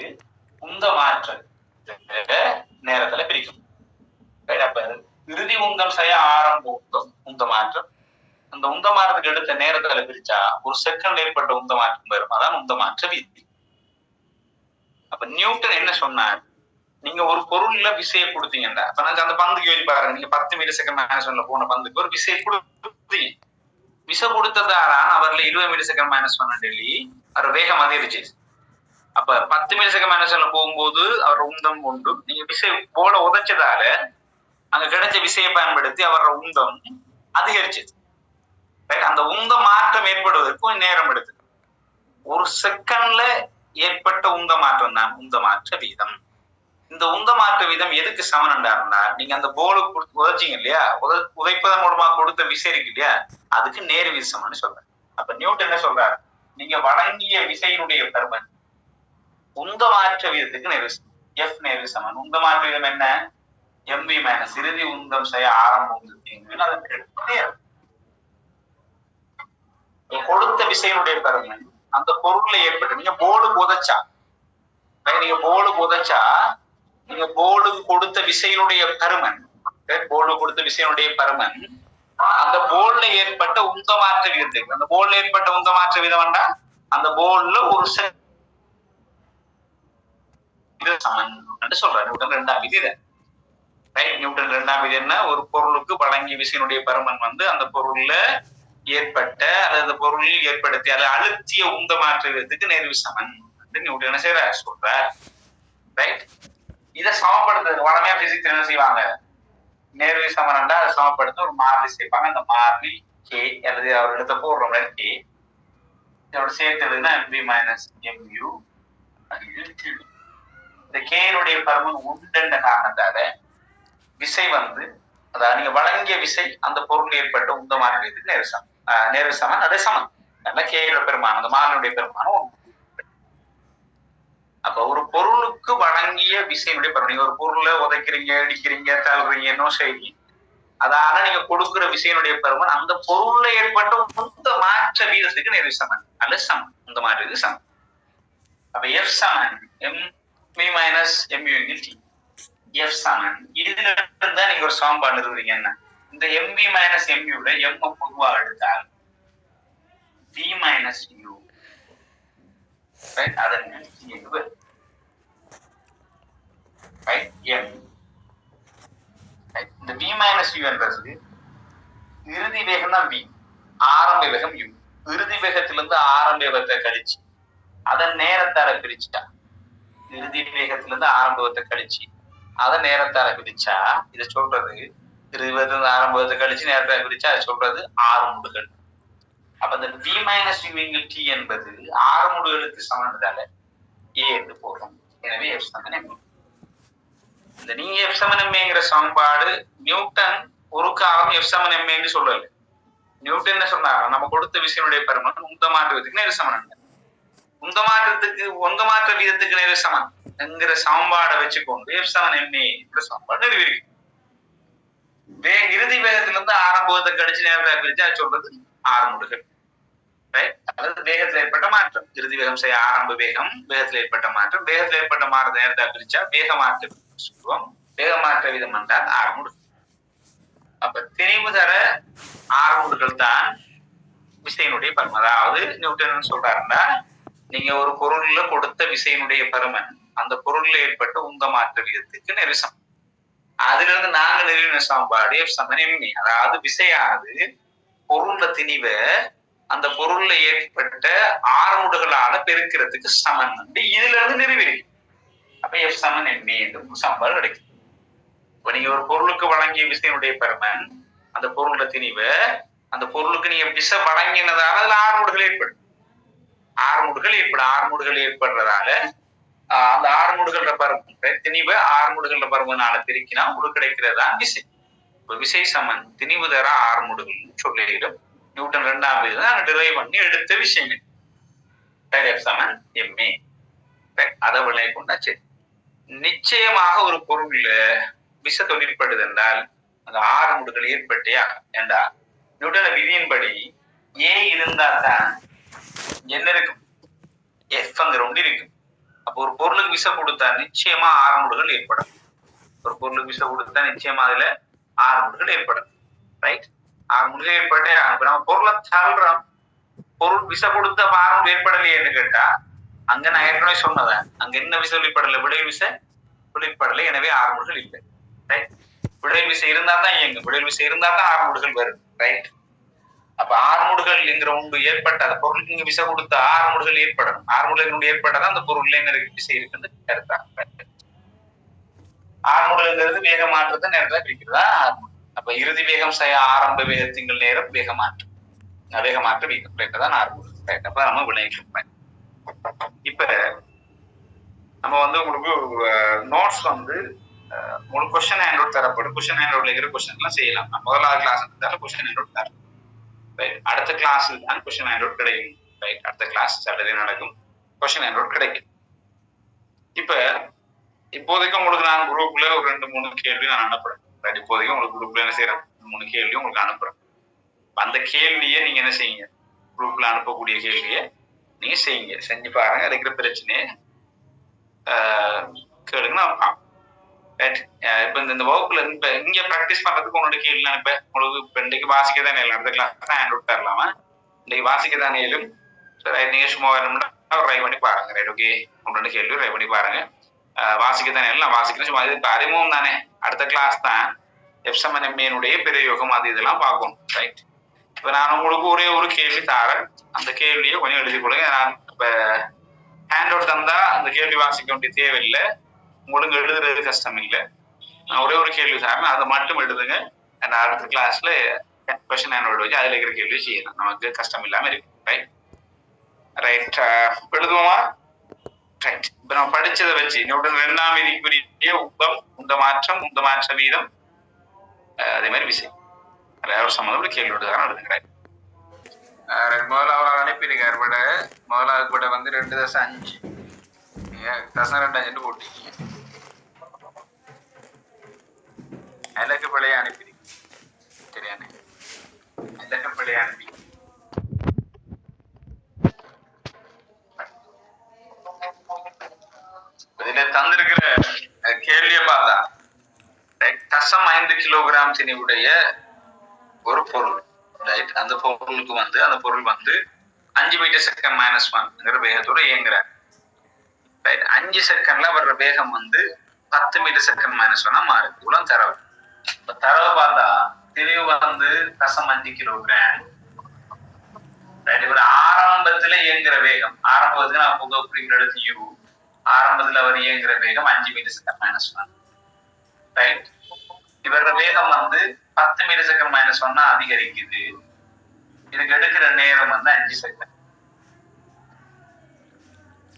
உந்த மாற்ற நேரத்துல பிரிக்கும். அப்ப இறுதி உந்தம் செய்ய ஆரம்ப உந்தம் உந்த மாற்றம். அந்த உந்த மாற்றத்துக்கு எடுத்த நேரத்துல பிரிச்சா ஒரு செகண்ட் ஏற்பட்ட உந்த மாற்றம் வரும். அதான் உந்த மாற்ற வீதி. அப்ப நியூட்டன் என்ன சொன்னார்? நீங்க ஒரு பொருள்ல விசையை கொடுத்தீங்கன்னா, அப்ப நான் அந்த பந்துக்கு யோசிச்சு பாருங்க. நீங்க 10 மீட்டர் செகண்ட் மைனஸ் ஒன்ல போன பந்துக்கு ஒரு விசையை கொடுத்தீங்க. விசை கொடுத்ததாலான் அவர்ல 20 மீட்டர் செகண்ட் மைனஸ் ஒன் டெல்லி அவர் வேகம் அதிகரிச்சு. அப்ப 10 மீட்டர் செகண்ட் மைனஸ் ஒன்ல போகும்போது அவர் உந்தம் கொண்டு நீங்க விசை போல உதைச்சதால அங்க கிடைச்ச விசையை பயன்படுத்தி அவரோட உந்தம் அதிகரிச்சு. அந்த உந்த மாற்றம் ஏற்படுவதற்கு கொஞ்சம் நேரம் எடுத்து. ஒரு செகண்ட்ல ஏற்பட்ட உந்த மாற்றம் தான் உந்த மாற்ற வீதம். இந்த உந்த மாற்ற வீதம் எதுக்கு சமன்டா? நீங்க அந்த போலுக்கு உதைச்சிங்க இல்லையா, உதைப்பதன் மூலமா கொடுத்த விசை இருக்கு இல்லையா, அதுக்கு நேர் விசம்னு சொல்றேன். அப்ப நியூட்டன் என்ன சொல்றாரு? நீங்க வழங்கிய விசையினுடைய பருமன் உந்த மாற்ற வீதத்துக்கு நேர் விசம். எஃப் நேர் விசமன். உந்த மாற்ற வீதம் என்ன? எம்பி மைனஸ் இறுதி உந்தம் செய்ய ஆரம்ப உந்தத்தின் கொடுத்த விசையினுடைய பருமன் அந்த பொருள்ல ஏற்பட்டு. நீங்க போலுக்கு உதைச்சா நீங்க போலுக்கு கொடுத்த விசையினுடைய பருமன் அந்த போல்ல ஏற்பட்ட உந்த மாற்ற வீதத்துக்கு. அந்த போல்ல ஏற்பட்ட உந்த மாற்ற வீதம் வேண்டா அந்த போல்ல ஒரு சமன் என்று சொல்றாரு. நியூட்டன் இரண்டாம் விதி. நியூட்டன் இரண்டாம் விதி என்ன? ஒரு பொருளுக்கு வழங்கிய விசையினுடைய பருமன் அந்த பொருள்ல ஏற்பட்ட அல்லது பொருளில் ஏற்படுத்தி அதை அழுத்திய உந்த மாற்ற வீதத்துக்கு நேர்வி சமன் நியூட்டன் என்ன செய்யற சொல்றார். ரைட். இதை சமப்படுத்துறது வளமையா பிசிக்ஸ் என்ன செய்வாங்க? நேர்வி சமன்டா அதை சமப்படுத்த ஒரு மாறிலி சேர்ப்பாங்க. அந்த மாறிலி கே அல்லது அவர் எடுத்த போடுற கே இதோட சேர்த்து எழுதுனா எம்பி மைனஸ் எம்யூ. இந்த கேனுடைய பருமன் உண்டுன்ற காரணத்தால விசை அதாவது நீங்க வழங்கிய விசை அந்த பொருள் ஏற்பட்ட உந்த மாற்றத்துக்கு நேர் சமன் அதே சமன். நல்ல கேயோட பெருமானம் அந்த மாறினுடைய பெருமானம். அப்ப ஒரு பொருளுக்கு வழங்கிய விசையினுடைய பருமன். நீங்க ஒரு பொருளை உதைக்கிறீங்க, அடிக்கிறீங்க, தள்ளுறீங்க, என்ன செய்றீங்க, அதால நீங்க கொடுக்குற விசையினுடைய பருமன் அந்த பொருள்ல ஏற்பட்ட உந்த மாற்ற வீதத்துக்கு நேர் சமன் அல்ல சமன். உந்த மாற்றத்துக்கு சமன். அப்ப எஃப் சமன் M minus M U T. F சமன் இதுல இருந்தா நீங்க ஒரு சமன்பாடு நிறுவீங்க. என்ன? இந்த எம்பி மைனஸ் எம்யூல எம் பொதுவா எடுத்தால் டி மைனஸ் யூ அதன் இந்த பி மைனஸ் யூ என்றது இறுதி வேகம் தான் பி, ஆரம்ப வேகம் யூ. இறுதி வேகத்திலிருந்து ஆரம்ப வேகத்தை கழிச்சு அதன் நேரத்தால பிரிச்சுட்டா, இறுதி வேகத்திலிருந்து ஆரம்ப வேகத்தை கழிச்சு அதை நேரத்தால பிரிச்சா இதை சொல்றது இறுதி வேகத்திலிருந்து ஆரம்ப வேகத்தை கழிச்சு நேரத்தால பிரிச்சா அதை சொல்றது 6 முடுகள். அப்ப இந்த பி மைனஸ் யூ டி என்பது 6 முடுகளுக்கு சமன்றதால ஏ என்று போடுறோம். எனவே எஃப் சமன் எம். இந்த நீங்க எஃப் சமன் எம்ஏங்கிற சமன்பாடு நியூட்டன் ஒரு காலம் எஃப் சமன் எம்ஏன்னு சொல்லல. நியூட்டன் என்ன சொன்னாங்க? நம்ம கொடுத்த விசையினுடைய பருமன் உந்த மாற்றத்துக்கு நேர் சமன். உந்த மாற்ற வீதத்துக்கு நேர் சமன் என்கிற சமன்பாடை வச்சுக்கொண்டு எஃப் சமன் எம்ஏ என்ற சமன்பாடு நிறுவிருக்கு. இறுதி வேகத்திலிருந்து ஆரம்பத்தை கழிச்சு நேரத்தை கழிச்சு அது சொல்றது 6 முடுகள். அல்லது வேகத்தில் ஏற்பட்ட மாற்றம். இறுதி வேகம் செய்ய ஆரம்ப வேகம், வேகத்தில் ஏற்பட்ட மாற்றம், வேகத்தில் ஏற்பட்ட மாற்ற நேரத்தை பிரிச்சா வேக மாற்ற சொல்லுவோம். வேக மாற்ற வீதம் என்றால் 6 முடுகள். அப்ப திணிவு தர 6 முடுகள் தான் விசையினுடைய பருமன். அதாவது நியூட்டன் சொல்றாருன்னா, நீங்க ஒரு பொருள்ல கொடுத்த விசையினுடைய பருமன் அந்த பொருள்ல ஏற்பட்ட உந்த மாற்ற வீதத்துக்கு நெரிசம். அதுல இருந்து நாங்க நிறுவின சமன்பாடு எஃப் சமன் எம்ஏ. அதாவது விசையானது பொருள்ல திணிவை அந்த பொருள்ல ஏற்பட்ட 6 முடுகளால பெருக்கிறதுக்கு சமன் இதுல இருந்து நிறுவிருக்கு. அப்ப எஃப் சமன் எம்ஏ என்று சமன்பாடு கிடைக்கும். இப்ப நீங்க ஒரு பொருளுக்கு வழங்கிய விசையினுடைய பருமன் அந்த பொருள்ல திணிவை அந்த பொருளுக்கு நீங்க விசை வழங்கினதால அதுல 6 முடுகள் ஏற்படும். 6 முடுகள் ஏற்படுறதால அந்த 6 முடுகள பருமன் திணிவை 6 முடுகள பருமனால பெருக்கினா உங்களுக்கு கிடைக்கிறதா விசை. விசை சமன் திணிவு தர 6 முடுகள் சொல்லிடும். நியூட்டன் இரண்டாம் டிரைவ் பண்ணி எடுத்த விஷயங்கள் சமன் எம்ஏ. அதை விளை கொண்டா சரி. நிச்சயமாக ஒரு பொருள்ல விசை தொழிற்படுது என்றால் அந்த 6 முடுகள் ஏற்பட்டியா ஏண்டா நியூட்டன விதியின்படி ஏ இருந்தா தான் என்ன இருக்கும், எஃப்ங்கிற ஒன்று இருக்கும். அப்போ ஒரு பொருளுக்கு விசை கொடுத்தா நிச்சயமா ஆறுமுடுகள் ஏற்படும். ஒரு பொருளுக்கு விசை கொடுத்தா நிச்சயமா அதுல ஆறுமுடுகள் ஏற்படும். ரைட், ஆறுமுடுகள் ஏற்பட்டே நம்ம பொருளை தள்ளுறோம், பொருள் விசை கொடுத்த ஆறுமுடு ஏற்படலையேன்னு கேட்டா அங்க நான் ஏற்கனவே சொன்னதேன், அங்க என்ன விசை வெளிப்படலை, விடையில் விசை வெளிப்படலை, எனவே ஆறுமுடுகள் இல்லை. ரைட், விடையில் விசை இருந்தா தான் இயங்கும், விடையில் விசை இருந்தா தான் ஆறுமுடுகள் வரும். ரைட், அப்ப ஆறுமுடுகள் என்கிற ஒன்று ஏற்பட்ட அந்த பொருளுக்கு இங்க விசை கொடுத்த ஆறுமுடுகள் ஏற்படணும். ஆறுமுடுகள் ஏற்பட்டதான் அந்த பொருள்ல என்ன விசை இருக்குன்னு கருத்தாங்க. ஆறுமுடுங்கிறது வேக மாற்றத்தை நேரத்தை குறிக்கிறதா. அப்ப இறுதி வேகம் செய்ய ஆரம்ப வேகத்திங்கள் நேரம் வேகமாற்றம், வேகமாற்ற வீக்கம் தான் ஆறுமுடுகள். அப்ப நம்ம விளைவிக்கிறோம். இப்ப நம்ம உங்களுக்கு நோட்ஸ் உங்களுக்கு கொஸ்டின் ஆண்ட்ராய்ட் தரப்படும். கொஸ்டின் ஆண்ட்ராய்ட்ல இருக்கிற கொஸ்டின் எல்லாம் செய்யலாம். முதலாவது கிளாஸ் கொஸ்டின் ஆண்ட்ராய்ட் தரப்படும். அடுத்த கிளாஸ்ல தான் கொஸ்டின் ஆண்ட்ராய்ட் கிடைக்கும். ரைட், அடுத்த கிளாஸ் சாட்டர்டே நடக்கும், கொஸ்டின் ஆண்ட்ராய்ட் கிடைக்கும். இப்போதைக்கு உங்களுக்கு நான் குரூப்ல ஒரு 2-3 கேள்வி நான் அனுப்புறேன். ரைட், இப்போதைக்கு உங்களுக்கு குரூப்ல என்ன செய்யறேன், 3 கேள்வி உங்களுக்கு அனுப்புறேன். அந்த கேள்வியை நீங்க என்ன செய்யுங்க, குரூப்ல அனுப்பக்கூடிய கேள்வியை நீங்க செய்யுங்க, செஞ்சு பாருங்க. இருக்கிற பிரச்சனையை கேளுங்க. நான் இப்ப இந்த வகுப்புல இங்க பிராக்டிஸ் பண்றதுக்கு உன்னோட கேள்வி நான் இப்ப உங்களுக்கு இன்றைக்கு வாசிக்க தானே இல்லை, அடுத்த கிளாஸ் தான் ஹேண்ட் தரலாமா, இன்னைக்கு வாசிக்க தானே இயலும். நீங்க சும்மா வேணும்னா ட்ரை பண்ணி பாருங்க. ரைட், ஓகே, உங்களோட கேள்வி ட்ரை பண்ணி பாருங்க. வாசிக்க தானே எல்லாம் வாசிக்கணும், சும்மா இதுக்கு அறிமுகம் தானே. அடுத்த கிளாஸ் தான் எப்சமனுடைய பிரயோகம் அது இதெல்லாம் பார்க்கணும். ரைட், இப்ப நான் உங்களுக்கு ஒரே ஒரு கேள்வி தாரேன், அந்த கேள்வியை கொஞ்சம் எழுதி கொடுங்க. நான் இப்ப ஹேண்ட் அவுட் தந்தா அந்த கேள்வி வாசிக்க வேண்டிய தேவையில்லை, உங்களுக்கு எழுதுறது கஷ்டம் இல்லை. நான் ஒரே ஒரு கேள்வி சார், அதை மட்டும் எழுதுங்க. அடுத்த கிளாஸ்ல கொஸ்டின் ஆன்சர் வச்சு அதுல இருக்கிற கேள்வி செய்யலாம், நமக்கு கஷ்டம் இல்லாம இருக்கு. Right right, எழுதுவோமா? ரைட், இப்ப நம்ம படிச்சதை வச்சு நியூட்டன் 2ஆம் விதிக்குரிய உந்தம், உந்த மாற்றம், உந்த மாற்ற வீதம், அதே மாதிரி விசை சம்பந்தப்பட்ட கேள்வியோடு தான் எழுதுங்கிறேன். முதலாவது அனுப்பியிருக்காரு பட, முதலாவது பட 2.5 2.5 போட்டீங்க, இலக்கு பிழைய அனுப்பிடுங்க. சரியானே, இலக்கு பிழைய அனுப்பி இதுல தந்திருக்கிற கேள்வியை பார்த்தா 5 கிலோகிராம் திணிவுடைய ஒரு பொருள். ரைட், அந்த பொருளுக்கு அந்த பொருள் 5 மீட்டர் செகண்ட் -1 வேகத்தோட இயங்குற. ரைட், 5 செகண்ட்ல வர்ற வேகம் 10 மீட்டர் செகண்ட் -1 மாறுது. இவ்வளவு தரவு. இப்ப தரவு பார்த்தா திணிவு 5 கிலோகிராம். ஆரம்பத்துல இயங்குற வேகம், ஆரம்பத்துல நான் புக குறிக்கிற இடத்து யூ, ஆரம்பத்துல அவர் இயங்குற வேகம் 5 மீட்டர் செகண்ட் -1. ரைட், இவர வேகம் 10 மீட்டர் செகண்ட் -1 அதிகரிக்குது. இதுக்கு எடுக்கிற நேரம் 5 செகண்ட்.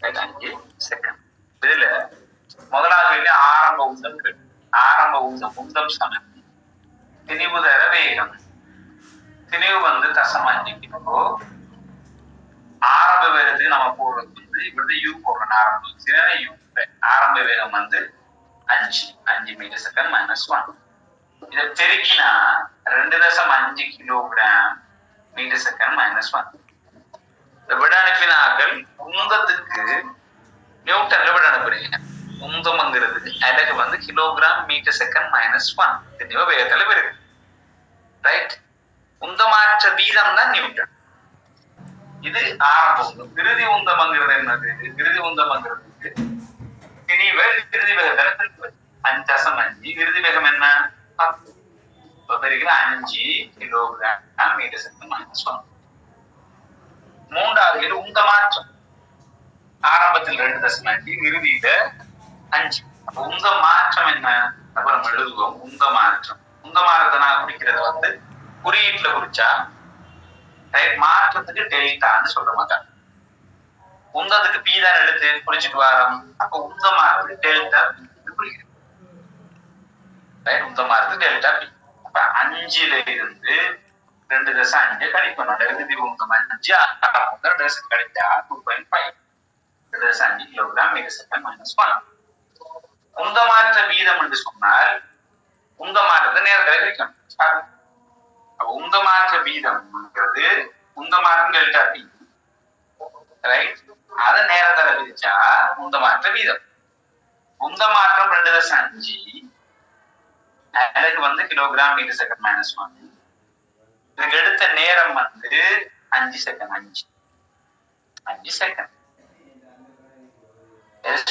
5 செகண்ட். இதுல முதலாவது ஆரம்ப உந்தம் இருக்கு. ஆரம்ப உந்தம் சமம் திணிவு தர வேகம். திணிவு 0.5 கிலோ. ஆரம்ப வேகத்துக்கு நம்ம போடுறது இவரது யூ போடுறோம். ஆரம்ப வேகம் 5 மீட்டர் செகண்ட் -1. இதை பெருக்கினா 2.5 கிலோகிராம் மீட்டர் செகண்ட் -1. இந்த விட அனுப்பினார்கள் உந்தத்துக்கு நியூட்டன்ல விட அனுப்புறீங்க. உந்தம்ங்கிறது அலகு கிலோகிராம் மீட்டர் செகண்ட் -1 திணிவு வேகத்துல இருக்கு. ரைட், உந்தமாற்ற வீதம் தான் நியூட்டன். இது ஆரம்ப உந்தம். இறுதி உந்தம்ங்கிறது என்னது? இறுதி உந்தம்ங்கிறதுக்கு திணிவு இறுதி வேகத்துல 5.5, இறுதி வேகம் என்ன 10. 5 கிலோகிராம் மீட்டர் செகண்ட் -1. மூன்றாவது உந்த மாற்றம். ஆரம்பத்தில் 2.5, இறுதியில 5. உந்த மாற்றம் என்ன? அப்புறம் எழுதுவோம். உந்த மாற்றம். உந்த மாற்றத்தை நான் குறிக்கிறது குறியீட்டுல குறிச்சா மாற்றத்துக்கு டெல்டான்னு சொல்ல மாட்டாங்க. உந்தத்துக்கு பி தான் எடுத்து குறிச்சிட்டு வரோம். அப்ப உந்த மாற்றத்துக்கு டெல்டா குறிக்கிறது. உந்த மாற்றத்துக்கு டெல்டா பி. அப்ப 5ல இருந்து 2.5 கழிக்கணும். இறுதி உந்தம் 5, ஆரம்ப உந்தம் 2 கழிச்சா 2.5. 2.5 கிலோகிராம் மீட்டர் செகண்ட் -1. உந்த மாற்ற வீதம் என்று சொன்னால் உந்த மாற்றத்தை நேரத்தில் குறிக்கணும். உந்த மாற்ற வீதம்ங்கிறது உந்த மாற்றம் டெல்டா டி, ரைட்? அதை நேரத்தால பிரிச்சா உந்த மாற்ற வீதம். உந்த மாற்றம் 2.5 அலகு கிலோகிராம் மீட்டர் செகண்ட் மைனஸ் 1. இதுக்கு எடுத்த நேரம் 5 செகண்ட். 5 செகண்ட்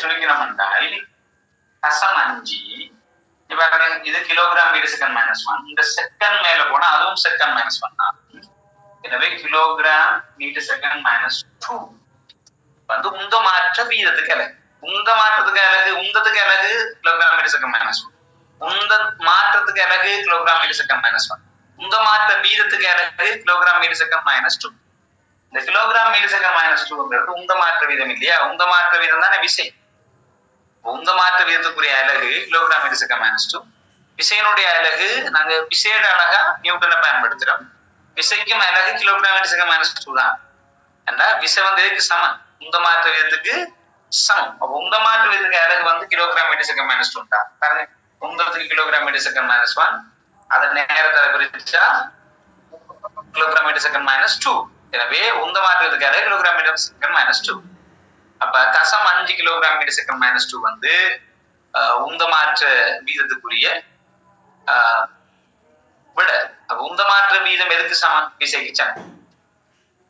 சுருக்கினம் என்றால் கசம் 5. இது கிலோகிராம் மீட்டர் செகண்ட் மைனஸ் 1. இந்த செகண்ட் மேல போனா அதுவும் செகண்ட் மைனஸ் 1 தான். எனவே கிலோகிராம் மீட்டர் செகண்ட் மைனஸ் 2 உந்த மாற்ற வீதத்துக்கு அலகு. உந்த மாற்றத்துக்கு அலகு, உந்தத்துக்கு அலகு கிலோகிராம் மீட்டர் செகண்ட் மைனஸ் 1. உந்த மாற்றத்துக்கு அலகு கிலோகிராம் மீட்டர் செகண்ட் மைனஸ் 1. உந்த மாற்ற வீதத்துக்கு அலகு கிலோகிராம் மீட்டர் செகண்ட் மைனஸ் 2. இந்த கிலோகிராம் மீட்டர் செகண்ட் மைனஸ் 2ங்கிறது உந்த மாற்ற வீதம் இல்லையா? உந்த மாற்ற வீதம் தானே விசை. உந்த மாற்ற வீதத்துக்குரிய அலகு கிலோகிராம் மீட்டர் செகண்ட் மைனஸ் 2. விசையினுடைய அலகு நாங்க விசையோட அழகா நியூட்டனை பயன்படுத்துறோம். விசைக்கும் அலகு கிலோகிராம் மீட்டர் செகண்ட் மைனஸ் 2 தான். ஏன்னா விசை எதுக்கு சமம்? உந்த மாற்ற வீதத்துக்கு சமம். அப்ப உந்த மாற்ற வீதத்துக்கு அலகு கிலோகிராம் மீட்டர் செகண்ட் மைனஸ் 2 தான். பாருங்க, உந்தத்துக்கு கிலோகிராம் மீட்டர் செகண்ட் மைனஸ் 1, அதை நேரத்தால பிரிச்சா கிலோகிராம் மீட்டர் செகண்ட் மைனஸ் 2. எனவே உந்த மாற்றத்துக்கு அலகு கிலோகிராம் மீட்டர் செகண்ட் மைனஸ் 2. அப்ப கசம் 5 கிலோகிராம் மீட்டர் செகண்ட் மைனஸ் 2 உந்த மாற்ற வீதத்துக்குரிய விட. அப்ப உந்த மாற்ற வீதம் எதுக்கு சமம்? விசைக்கு சமம்.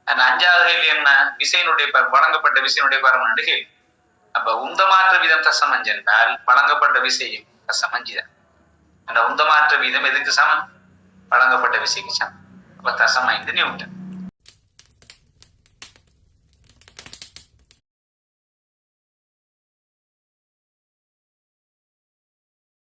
அந்த 5வது கேள்வி என்ன? விசையினுடைய வழங்கப்பட்ட விசையினுடைய பரமனுடைய கேள்வி. அப்ப உந்த மாற்ற வீதம் தசம் 5 என்றால் வழங்கப்பட்ட விசையும் தசம் 5 தான். அந்த உந்த மாற்ற வீதம் எதுக்கு சமம்? வழங்கப்பட்ட விசைக்கு சமம். அப்ப தசம் 5 நியூட்டன்.